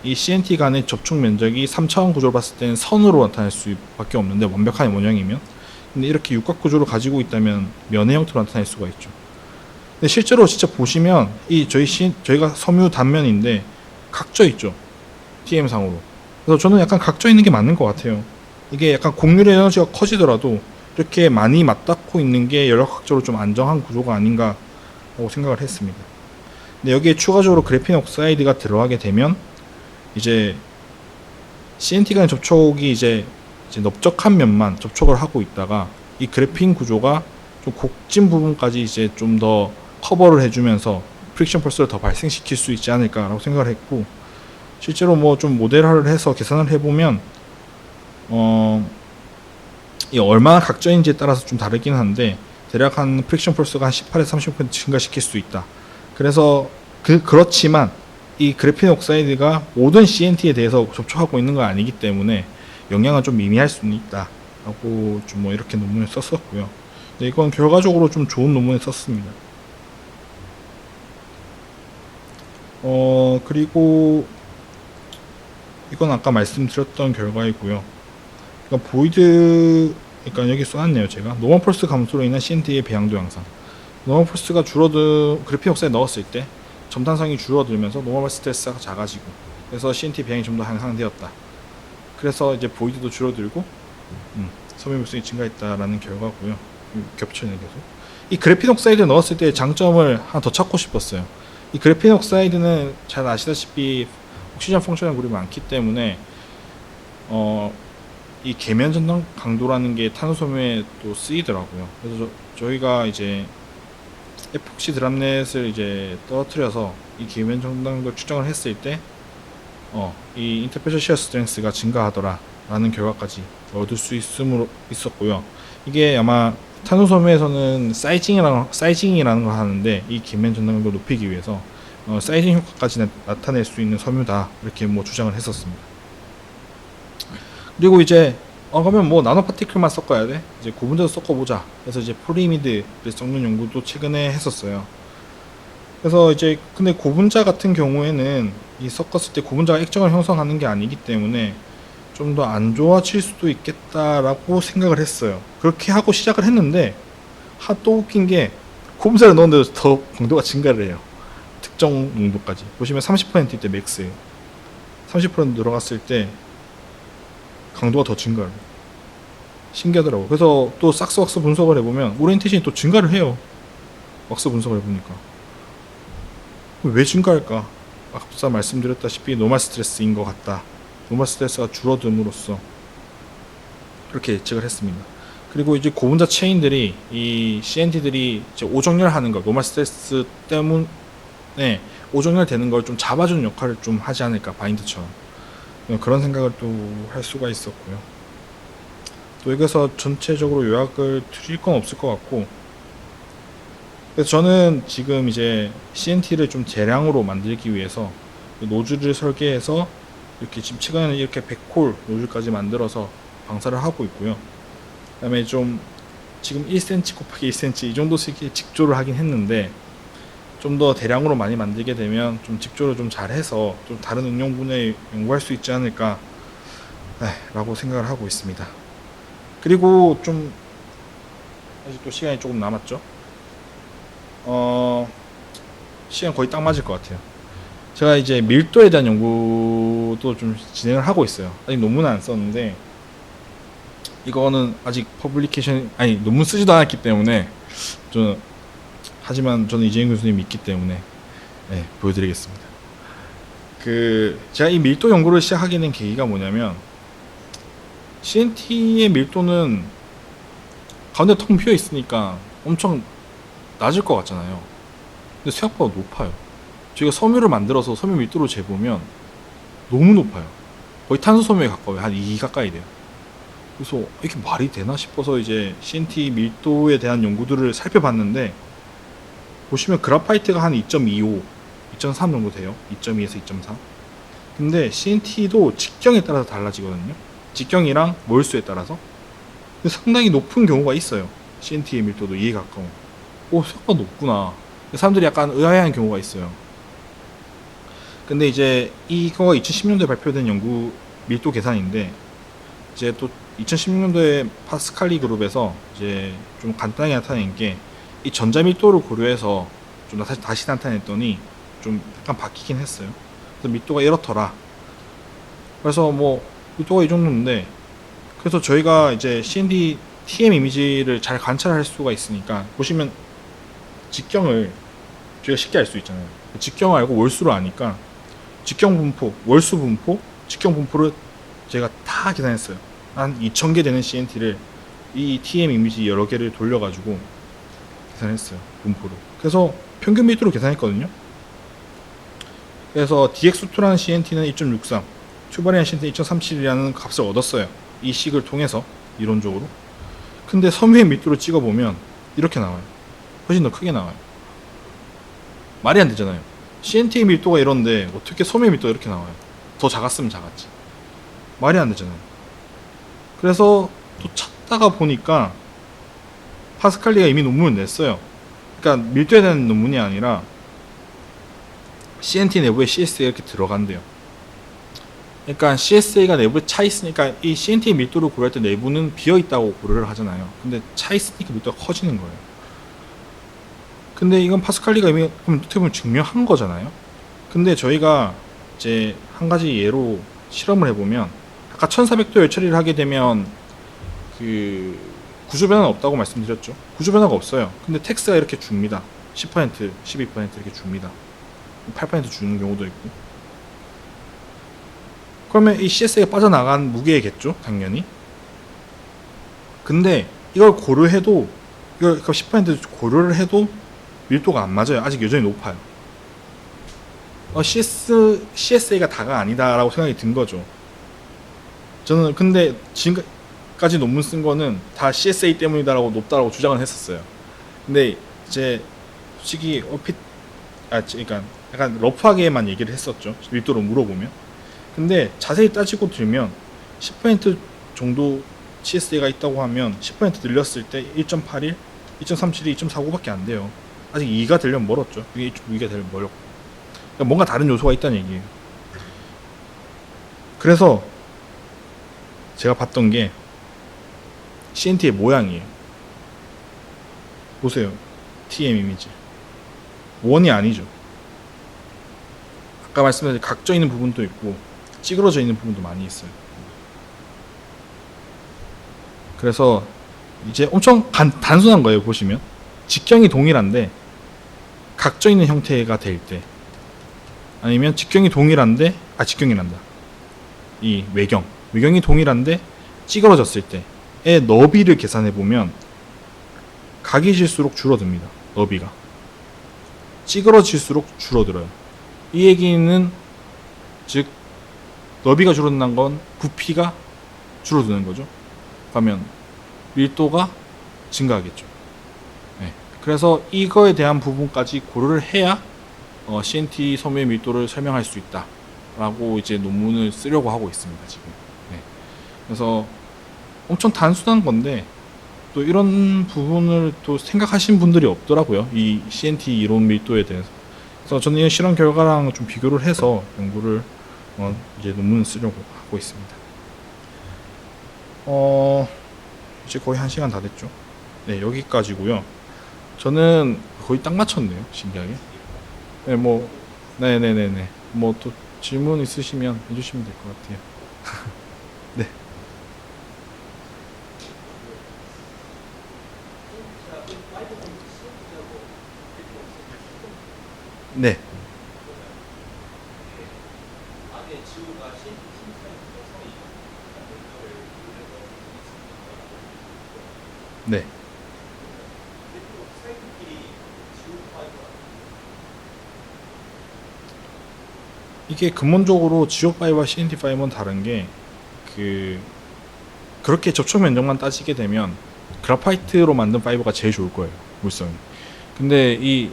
이 CNT 간의 접촉 면적이 3차원 구조로 봤을 때는 선으로 나타날 수밖에 없는데 완벽한 원형이면 근데 이렇게 육각 구조를 가지고 있다면 면의 형태로 나타날 수가 있죠. 근데 실제로 진짜 보시면 이 저희가 섬유 단면인데 각져 있죠. TM상으로. 그래서 저는 약간 각져 있는 게 맞는 것 같아요. 이게 약간 곡률의 에너지가 커지더라도 이렇게 많이 맞닿고 있는 게 열역학적으로 좀 안정한 구조가 아닌가 라고 생각을 했습니다. 근데 여기에 추가적으로 그래핀 옥사이드가 들어가게 되면 이제 CNT 간의 접촉이 이제 넓적한 면만 접촉을 하고 있다가 이 그래핀 구조가 좀 곡진 부분까지 이제 좀 더 커버를 해주면서 프릭션 펄스를 더 발생시킬 수 있지 않을까라고 생각을 했고 실제로 뭐 좀 모델화를 해서 계산을 해보면 이 얼마나 각져있는지에 따라서 좀 다르긴 한데 대략 한 프릭션 펄스가 한 18에서 30% 증가시킬 수 있다. 그래서 그렇지만 이 그래핀 옥사이드가 모든 CNT에 대해서 접촉하고 있는 건 아니기 때문에 영향은 좀 미미할 수는 있다 라고 좀 뭐 이렇게 논문을 썼었고요. 근데 이건 결과적으로 좀 좋은 논문을 썼습니다. 그리고 이건 아까 말씀드렸던 결과이고요. 그러니까 그러니까 여기 써놨네요. 제가 노멀 펄스 감소로 인한 CNT의 배양도 양상. 노멀 펄스가 그래핀 옥사이드 넣었을 때 점탄성이 줄어들면서 노멀 스트레스가 작아지고 그래서 CNT 배양이 좀 더 향상되었다. 그래서 이제 보이드도 줄어들고 섬유물성이 증가했다라는 결과고요. 겹쳐있는 계속. 이 그래핀 옥사이드 넣었을 때 장점을 하나 더 찾고 싶었어요. 이 그래핀 옥사이드는 잘 아시다시피 옥시전 펑션을 그룹이 많기 때문에 이 계면 전당 강도라는 게 탄소섬유에 또 쓰이더라고요. 그래서 저희가 이제 에폭시 드랍넷을 이제 떨어뜨려서 이 계면 전당도 측정을 했을 때 이 인터페셜 시어 스트렝스가 증가하더라 라는 결과까지 얻을 수 있었고요. 이게 아마 탄소섬유에서는 사이징이라는 걸 하는데 이 계면 전당도 높이기 위해서 사이징 효과까지 나타낼 수 있는 섬유다 이렇게 뭐 주장을 했었습니다. 그리고 이제 그러면 뭐 나노 파티클만 섞어야 돼? 이제 고분자도 섞어보자. 그래서 이제 포리미드를 섞는 연구도 최근에 했었어요. 그래서 이제 근데 고분자 같은 경우에는 이 섞었을 때 고분자가 액정을 형성하는 게 아니기 때문에 좀 더 안 좋아질 수도 있겠다라고 생각을 했어요. 그렇게 하고 시작을 했는데 또 웃긴 게 고분자를 넣었는데도 더 강도가 증가를 해요. 특정 농도까지. 보시면 30%일 때 맥스 30% 들어갔을 때 강도가 더 증가를 해요. 신기하더라고요. 그래서 또 삭스왁스 분석을 해보면 오리엔테이션이 또 증가를 해요. 왁스 분석을 해보니까 왜 증가할까? 앞서 말씀드렸다시피 노멀 스트레스인 것 같다. 노멀 스트레스가 줄어듦으로써 그렇게 예측을 했습니다. 그리고 이제 고분자 체인들이 이 CNT들이 이제 오정렬하는 걸 노멀 스트레스 때문에 오정렬 되는 걸 좀 잡아주는 역할을 좀 하지 않을까 바인드처럼. 그런 생각을 또 할 수가 있었고요. 또 여기서 전체적으로 요약을 드릴 건 없을 것 같고, 그래서 저는 지금 이제 CNT를 좀 대량으로 만들기 위해서 노즐을 설계해서 이렇게 지금 최근에는 이렇게 100콜 노즐까지 만들어서 방사를 하고 있고요. 그 다음에 좀 지금 1cm 곱하기 1cm 이 정도씩 직조를 하긴 했는데, 좀 더 대량으로 많이 만들게 되면 좀 직조를 좀 잘해서 좀 다른 응용 분야에 연구할 수 있지 않을까 라고 생각을 하고 있습니다. 그리고 좀 아직도 시간이 조금 남았죠. 시간 거의 딱 맞을 것 같아요. 제가 이제 밀도에 대한 연구도 좀 진행을 하고 있어요. 아직 논문은 안 썼는데, 이거는 아직 논문 쓰지도 않았기 때문에 하지만 저는 이재인 교수님이 있기 때문에 보여드리겠습니다. 제가 이 밀도 연구를 시작하게 된 계기가 뭐냐면, CNT의 밀도는 가운데 텅 비어 있으니까 엄청 낮을 것 같잖아요. 근데 생각보다 높아요. 저희가 섬유를 만들어서 섬유 밀도를 재보면 너무 높아요. 거의 탄소 섬유에 가까워요. 한 2 가까이 돼요. 그래서 이게 말이 되나 싶어서 이제 CNT 밀도에 대한 연구들을 살펴봤는데, 보시면 그라파이트가 한 2.25, 2.3 정도 돼요. 2.2에서 2.4. 근데 CNT도 직경에 따라서 달라지거든요. 직경이랑 몰수에 따라서. 근데 상당히 높은 경우가 있어요. CNT의 밀도도 2에 가까운. 생각보다 높구나. 사람들이 약간 의아해하는 경우가 있어요. 근데 이제 이거가 2010년도에 발표된 연구 밀도 계산인데, 이제 또 2016년도에 파스칼리 그룹에서 이제 좀 간단하게 나타낸 게, 이 전자 밀도를 고려해서 좀 다시 나타냈더니 좀 약간 바뀌긴 했어요. 그래서 밀도가 이렇더라. 그래서 뭐 밀도가 이 정도인데, 그래서 저희가 이제 CNT TM 이미지를 잘 관찰할 수가 있으니까, 보시면 직경을 저희가 쉽게 알 수 있잖아요. 직경을 알고 월수를 아니까 직경 분포, 월수 분포, 직경 분포를 제가 다 계산했어요. 한 2000개 되는 CNT를 이 TM 이미지 여러 개를 돌려가지고 계산했어요. 분포로. 그래서 평균 밀도로 계산했거든요. 그래서 DX2라는 CNT는 2.63, 튜바리안 CNT는 2.37이라는 값을 얻었어요. 이 식을 통해서 이론적으로. 근데 섬유의 밀도를 찍어보면 이렇게 나와요. 훨씬 더 크게 나와요. 말이 안 되잖아요. CNT의 밀도가 이런데 어떻게 섬유의 밀도가 이렇게 나와요? 더 작았으면 작았지. 말이 안 되잖아요. 그래서 또 찾다가 보니까 파스칼리가 이미 논문을 냈어요. 그러니까 밀도에 대한 논문이 아니라 CNT 내부에 CSA가 이렇게 들어간대요. 그러니까 CSA가 내부에 차 있으니까 이 CNT 밀도를 고려할 때 내부는 비어 있다고 고려를 하잖아요. 근데 차 있으니까 밀도가 커지는 거예요. 근데 이건 파스칼리가 이미 어떻게 보면 증명한 거잖아요. 근데 저희가 이제 한 가지 예로 실험을 해보면, 아까 1400도 열 처리를 하게 되면 구조 변화는 없다고 말씀드렸죠. 구조 변화가 없어요. 근데 텍스가 이렇게 줍니다. 10%, 12% 이렇게 줍니다. 8% 주는 경우도 있고. 그러면 이 CSA가 빠져나간 무게겠죠, 당연히. 근데 이걸 고려해도, 이걸 10% 고려를 해도 밀도가 안 맞아요. 아직 여전히 높아요. CSA가 다가 아니다라고 생각이 든 거죠. 저는 근데 지금까지 논문 쓴 거는 다 CSA 때문이다라고 높다라고 주장을 했었어요. 근데 이제 솔직히 그러니까 약간 러프하게만 얘기를 했었죠. 밀도로 물어보면. 근데 자세히 따지고 들면 10% 정도 CSA가 있다고 하면 10% 늘렸을 때 1.81, 2.37이 2.49밖에 안 돼요. 아직 2가 되려면 멀었죠. 이게 2가 되려면 멀었고. 그러니까 뭔가 다른 요소가 있다는 얘기예요. 그래서 제가 봤던 게 CNT의 모양이에요. 보세요. TM 이미지. 원이 아니죠. 아까 말씀드린 각져 있는 부분도 있고 찌그러져 있는 부분도 많이 있어요. 그래서 이제 엄청 단순한 거예요. 보시면 직경이 동일한데 각져 있는 형태가 될 때, 아니면 직경이 동일한데 직경이란다. 이 외경이 동일한데 찌그러졌을 때의 너비를 계산해 보면 각이 질수록 줄어듭니다. 너비가 찌그러질수록 줄어들어요. 이 얘기는 즉 너비가 줄어든다는 건 부피가 줄어드는 거죠. 그러면 밀도가 증가하겠죠. 네. 그래서 이거에 대한 부분까지 고려를 해야 CNT 섬유의 밀도를 설명할 수 있다라고 이제 논문을 쓰려고 하고 있습니다, 지금. 네. 그래서 엄청 단순한 건데 또 이런 부분을 또 생각하신 분들이 없더라고요. 이 CNT 이론 밀도에 대해서. 그래서 저는 이 실험 결과랑 좀 비교를 해서 연구를 이제 논문을 쓰려고 하고 있습니다. 이제 거의 1시간 다 됐죠. 네, 여기까지고요. 저는 거의 딱 맞췄네요, 신기하게. 네, 뭐, 네네네네. 뭐 또 질문 있으시면 해주시면 될 것 같아요. 네. 네. 네. 이게 근본적으로 지오5와 CNT5는 다른 게 그 그렇게 접촉 면적만 따지게 되면 그래파이트로 만든 파이버가 제일 좋을 거예요, 물성이. 근데 이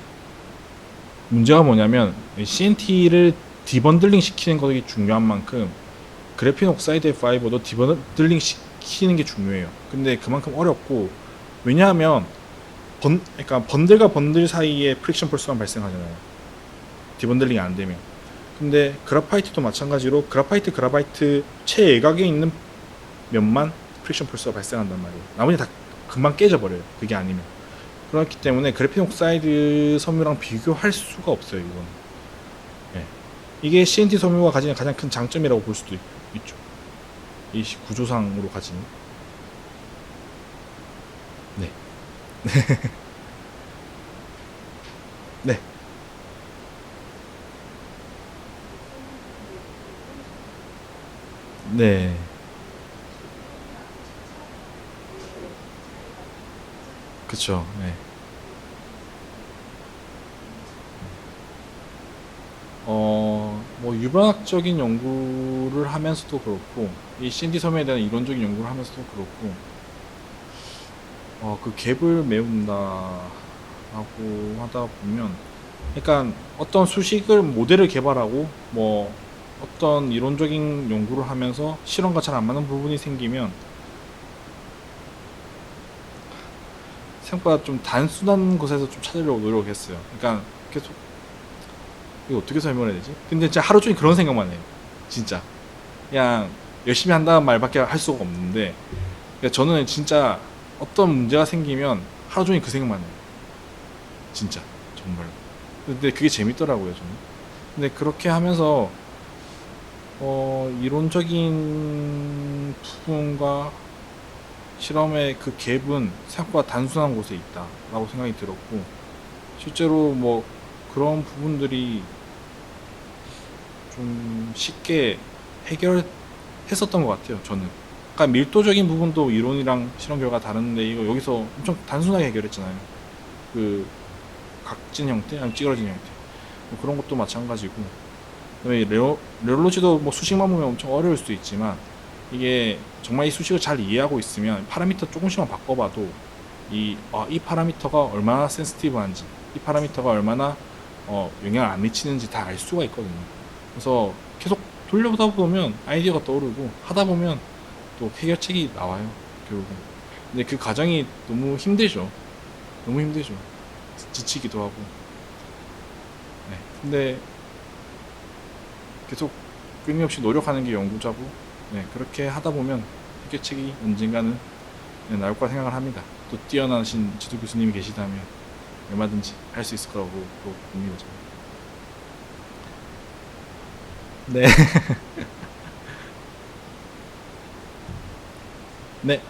문제가 뭐냐면 CNT를 디번들링 시키는 것이 중요한 만큼 그래핀 옥사이드의 파이버도 디번들링 시키는 게 중요해요. 근데 그만큼 어렵고, 왜냐하면 그러니까 번들과 번들 사이에 프릭션 펄스가 발생하잖아요, 디번들링이 안 되면. 근데 그래파이트도 마찬가지로 그래파이트 최애각에 있는 면만 프릭션 펄스가 발생한단 말이에요. 나머지 다 금방 깨져버려요, 그게 아니면. 그렇기 때문에 그래핀 옥사이드 섬유랑 비교할 수가 없어요, 이건. 예. 이게 CNT 섬유가 가지는 가장 큰 장점이라고 볼 수도 있죠. 이 구조상으로 가지는. 네. 네. 네. 그쵸. 네. 뭐 유전학적인 연구를 하면서도 그렇고, 이 CNT 섬유에 대한 이론적인 연구를 하면서도 그렇고, 그 갭을 메운다라고 하다 보면, 그러니까 어떤 수식을 모델을 개발하고 뭐 어떤 이론적인 연구를 하면서 실험과 잘 안 맞는 부분이 생기면 생각보다 좀 단순한 곳에서 좀 찾으려고 노력했어요. 그러니까 계속, 이거 어떻게 설명해야 되지? 근데 진짜 하루 종일 그런 생각만 해요. 진짜 그냥 열심히 한다는 말밖에 할 수가 없는데, 그러니까 저는 진짜 어떤 문제가 생기면 하루 종일 그 생각만 해요. 진짜 정말. 근데 그게 재밌더라고요, 저는. 근데 그렇게 하면서 이론적인 부분과 실험의 그 갭은 생각보다 단순한 곳에 있다라고 생각이 들었고, 실제로 뭐 그런 부분들이 좀 쉽게 해결했었던 것 같아요, 저는. 그러니까 밀도적인 부분도 이론이랑 실험 결과 다른데, 이거 여기서 엄청 단순하게 해결했잖아요. 그 각진 형태, 아니면 찌그러진 형태, 뭐 그런 것도 마찬가지고. 레올로지도 뭐 수식만 보면 엄청 어려울 수도 있지만, 이게 정말 이 수식을 잘 이해하고 있으면 파라미터 조금씩만 바꿔봐도 이 파라미터가 얼마나 센시티브한지, 이 파라미터가 얼마나 영향을 안 미치는지 다 알 수가 있거든요. 그래서 계속 돌려보다 보면 아이디어가 떠오르고, 하다 보면 또 해결책이 나와요, 결국은. 근데 그 과정이 너무 힘들죠. 너무 힘들죠. 지치기도 하고. 네. 근데 계속 끊임없이 노력하는 게 연구자고, 네, 그렇게 하다 보면 해결책이 언젠가는 나올 거라 생각을 합니다. 또 뛰어나신 지도 교수님이 계시다면 얼마든지 할 수 있을 거라고 또 봅니다, 저는. 네. 네.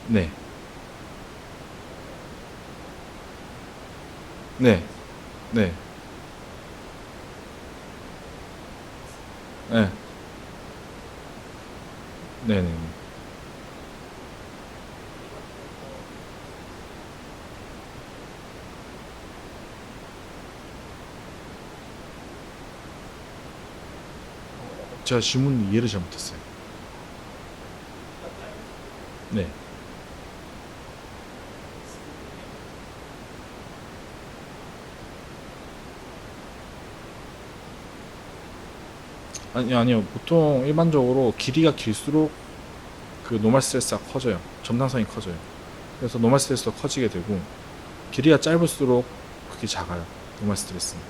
네. 네. 네. 네. 네. 네. 제가 질문 이해를 잘못했어요. 네. 아니요. 보통 일반적으로 길이가 길수록 그 노멀 스트레스가 커져요. 점당성이 커져요. 그래서 노멀 스트레스도 커지게 되고, 길이가 짧을수록 그게 작아요. 노멀 스트레스는.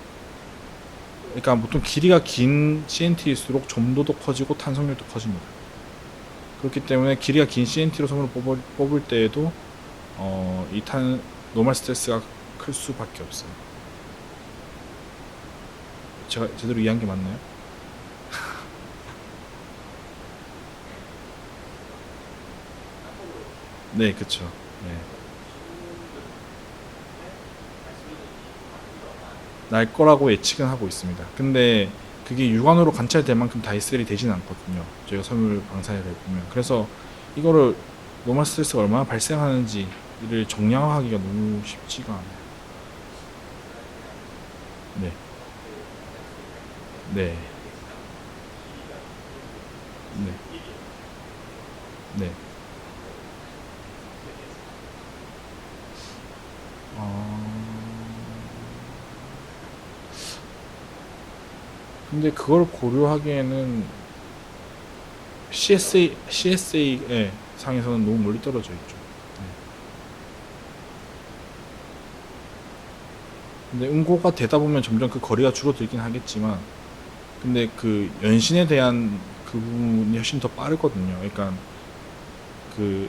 그러니까 보통 길이가 긴 CNT일수록 점도도 커지고 탄성률도 커집니다. 그렇기 때문에 길이가 긴 CNT로 섬을 뽑을 때에도 노멀 스트레스가 클 수밖에 없어요. 제가 제대로 이해한 게 맞나요? 네, 그쵸. 네. 날 거라고 예측은 하고 있습니다. 근데 그게 육안으로 관찰될 만큼 다이셀이 되진 않거든요. 저희가 섬유 방사를 보면. 그래서 이거를 노멀 스트레스가 얼마나 발생하는지를 정량화하기가 너무 쉽지가 않아요. 네, 네, 네, 네. 근데 그걸 고려하기에는 CSA의 상에서는 너무 멀리 떨어져 있죠. 네. 근데 응고가 되다 보면 점점 그 거리가 줄어들긴 하겠지만, 근데 그 연신에 대한 그 부분이 훨씬 더 빠르거든요. 그러니까 그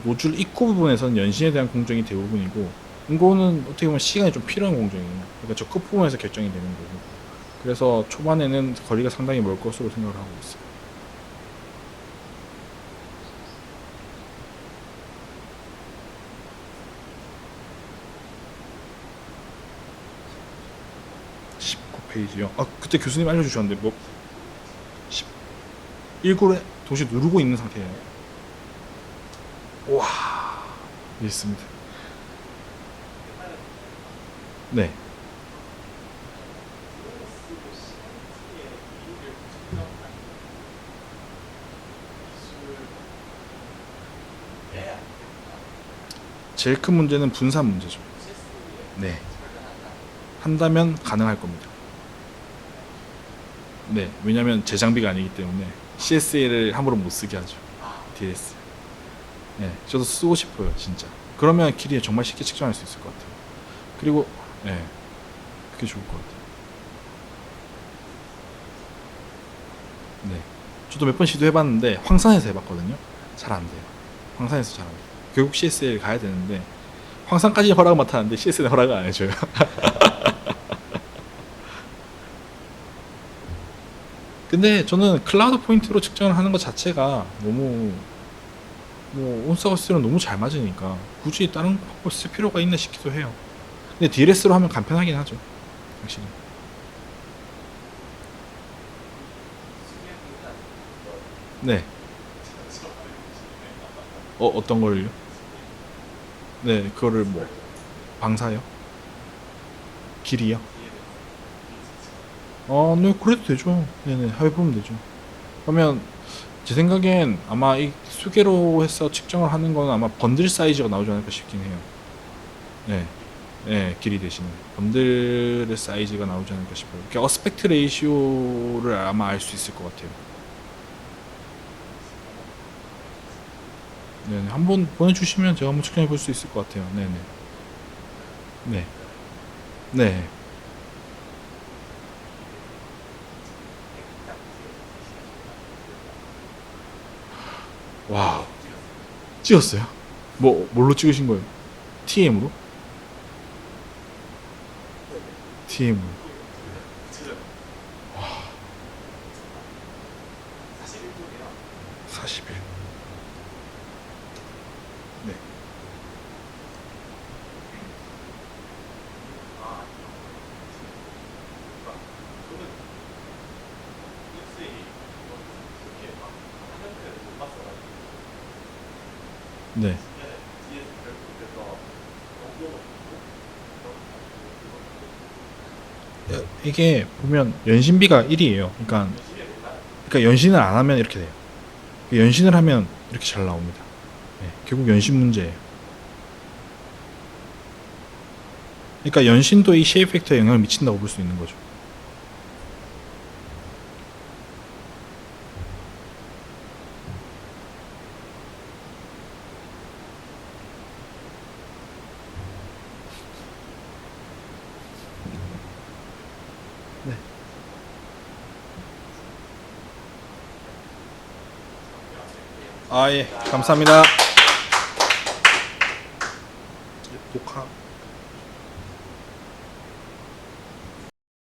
노즐 입구 부분에서는 연신에 대한 공정이 대부분이고, 응고는 어떻게 보면 시간이 좀 필요한 공정이에요. 그러니까 저 끝부분에서 결정이 되는 거고. 그래서 초반에는 거리가 상당히 멀 것으로 생각을 하고 있어요. 19페이지요. 아, 그때 교수님 알려주셨는데 뭐 19를 동시에 누르고 있는 상태예요. 와, 있습니다. 네. 제일 큰 문제는 분산 문제죠. 네. 한다면 가능할 겁니다. 네. 왜냐면 제 장비가 아니기 때문에 CSA를 함부로 못 쓰게 하죠. DS. 네. 저도 쓰고 싶어요, 진짜. 그러면 길이 정말 쉽게 측정할 수 있을 것 같아요. 그리고, 네. 그게 좋을 것 같아요. 네. 저도 몇 번 시도해봤는데, 황산에서 해봤거든요. 잘 안 돼요. 황산에서 잘 안 돼요. 결국 CSA를 가야 되는데, 황산까지 허락을 맡았는데 CSA는 허락을 안 해줘요. 근데 저는 클라우드 포인트로 측정을 하는 것 자체가 너무 뭐 온사우스랑 너무 잘 맞으니까 굳이 다른 방법 쓸 필요가 있나 싶기도 해요. 근데 DLS로 하면 간편하긴 하죠, 확실히. 네. 어떤 걸요? 네, 그거를 뭐 방사요? 길이요? 네, 그래도 되죠. 네네, 해보면 되죠. 그러면 제 생각엔 아마 이 수계로 해서 측정을 하는 건 아마 번들 사이즈가 나오지 않을까 싶긴 해요. 네, 네, 길이 대신에 번들의 사이즈가 나오지 않을까 싶어요. 그러니까 어스펙트 레이시오를 아마 알 수 있을 것 같아요. 네, 한번 보내주시면 제가 한번 측정해 볼 수 있을 것 같아요. 네네. 네, 네. 와, 찍었어요? 뭘로 찍으신 거예요? TM으로? TM으로. 41. 네. 네. 이게 보면 연신비가 1이에요. 그러니까 그러니까 연신을 안 하면 이렇게 돼요. 연신을 하면 이렇게 잘 나옵니다. 네, 결국 연신 문제예요. 그러니까 연신도 이 쉐입 팩터에 영향을 미친다고 볼 수 있는 거죠. 네. 아, 예. 감사합니다. 녹화.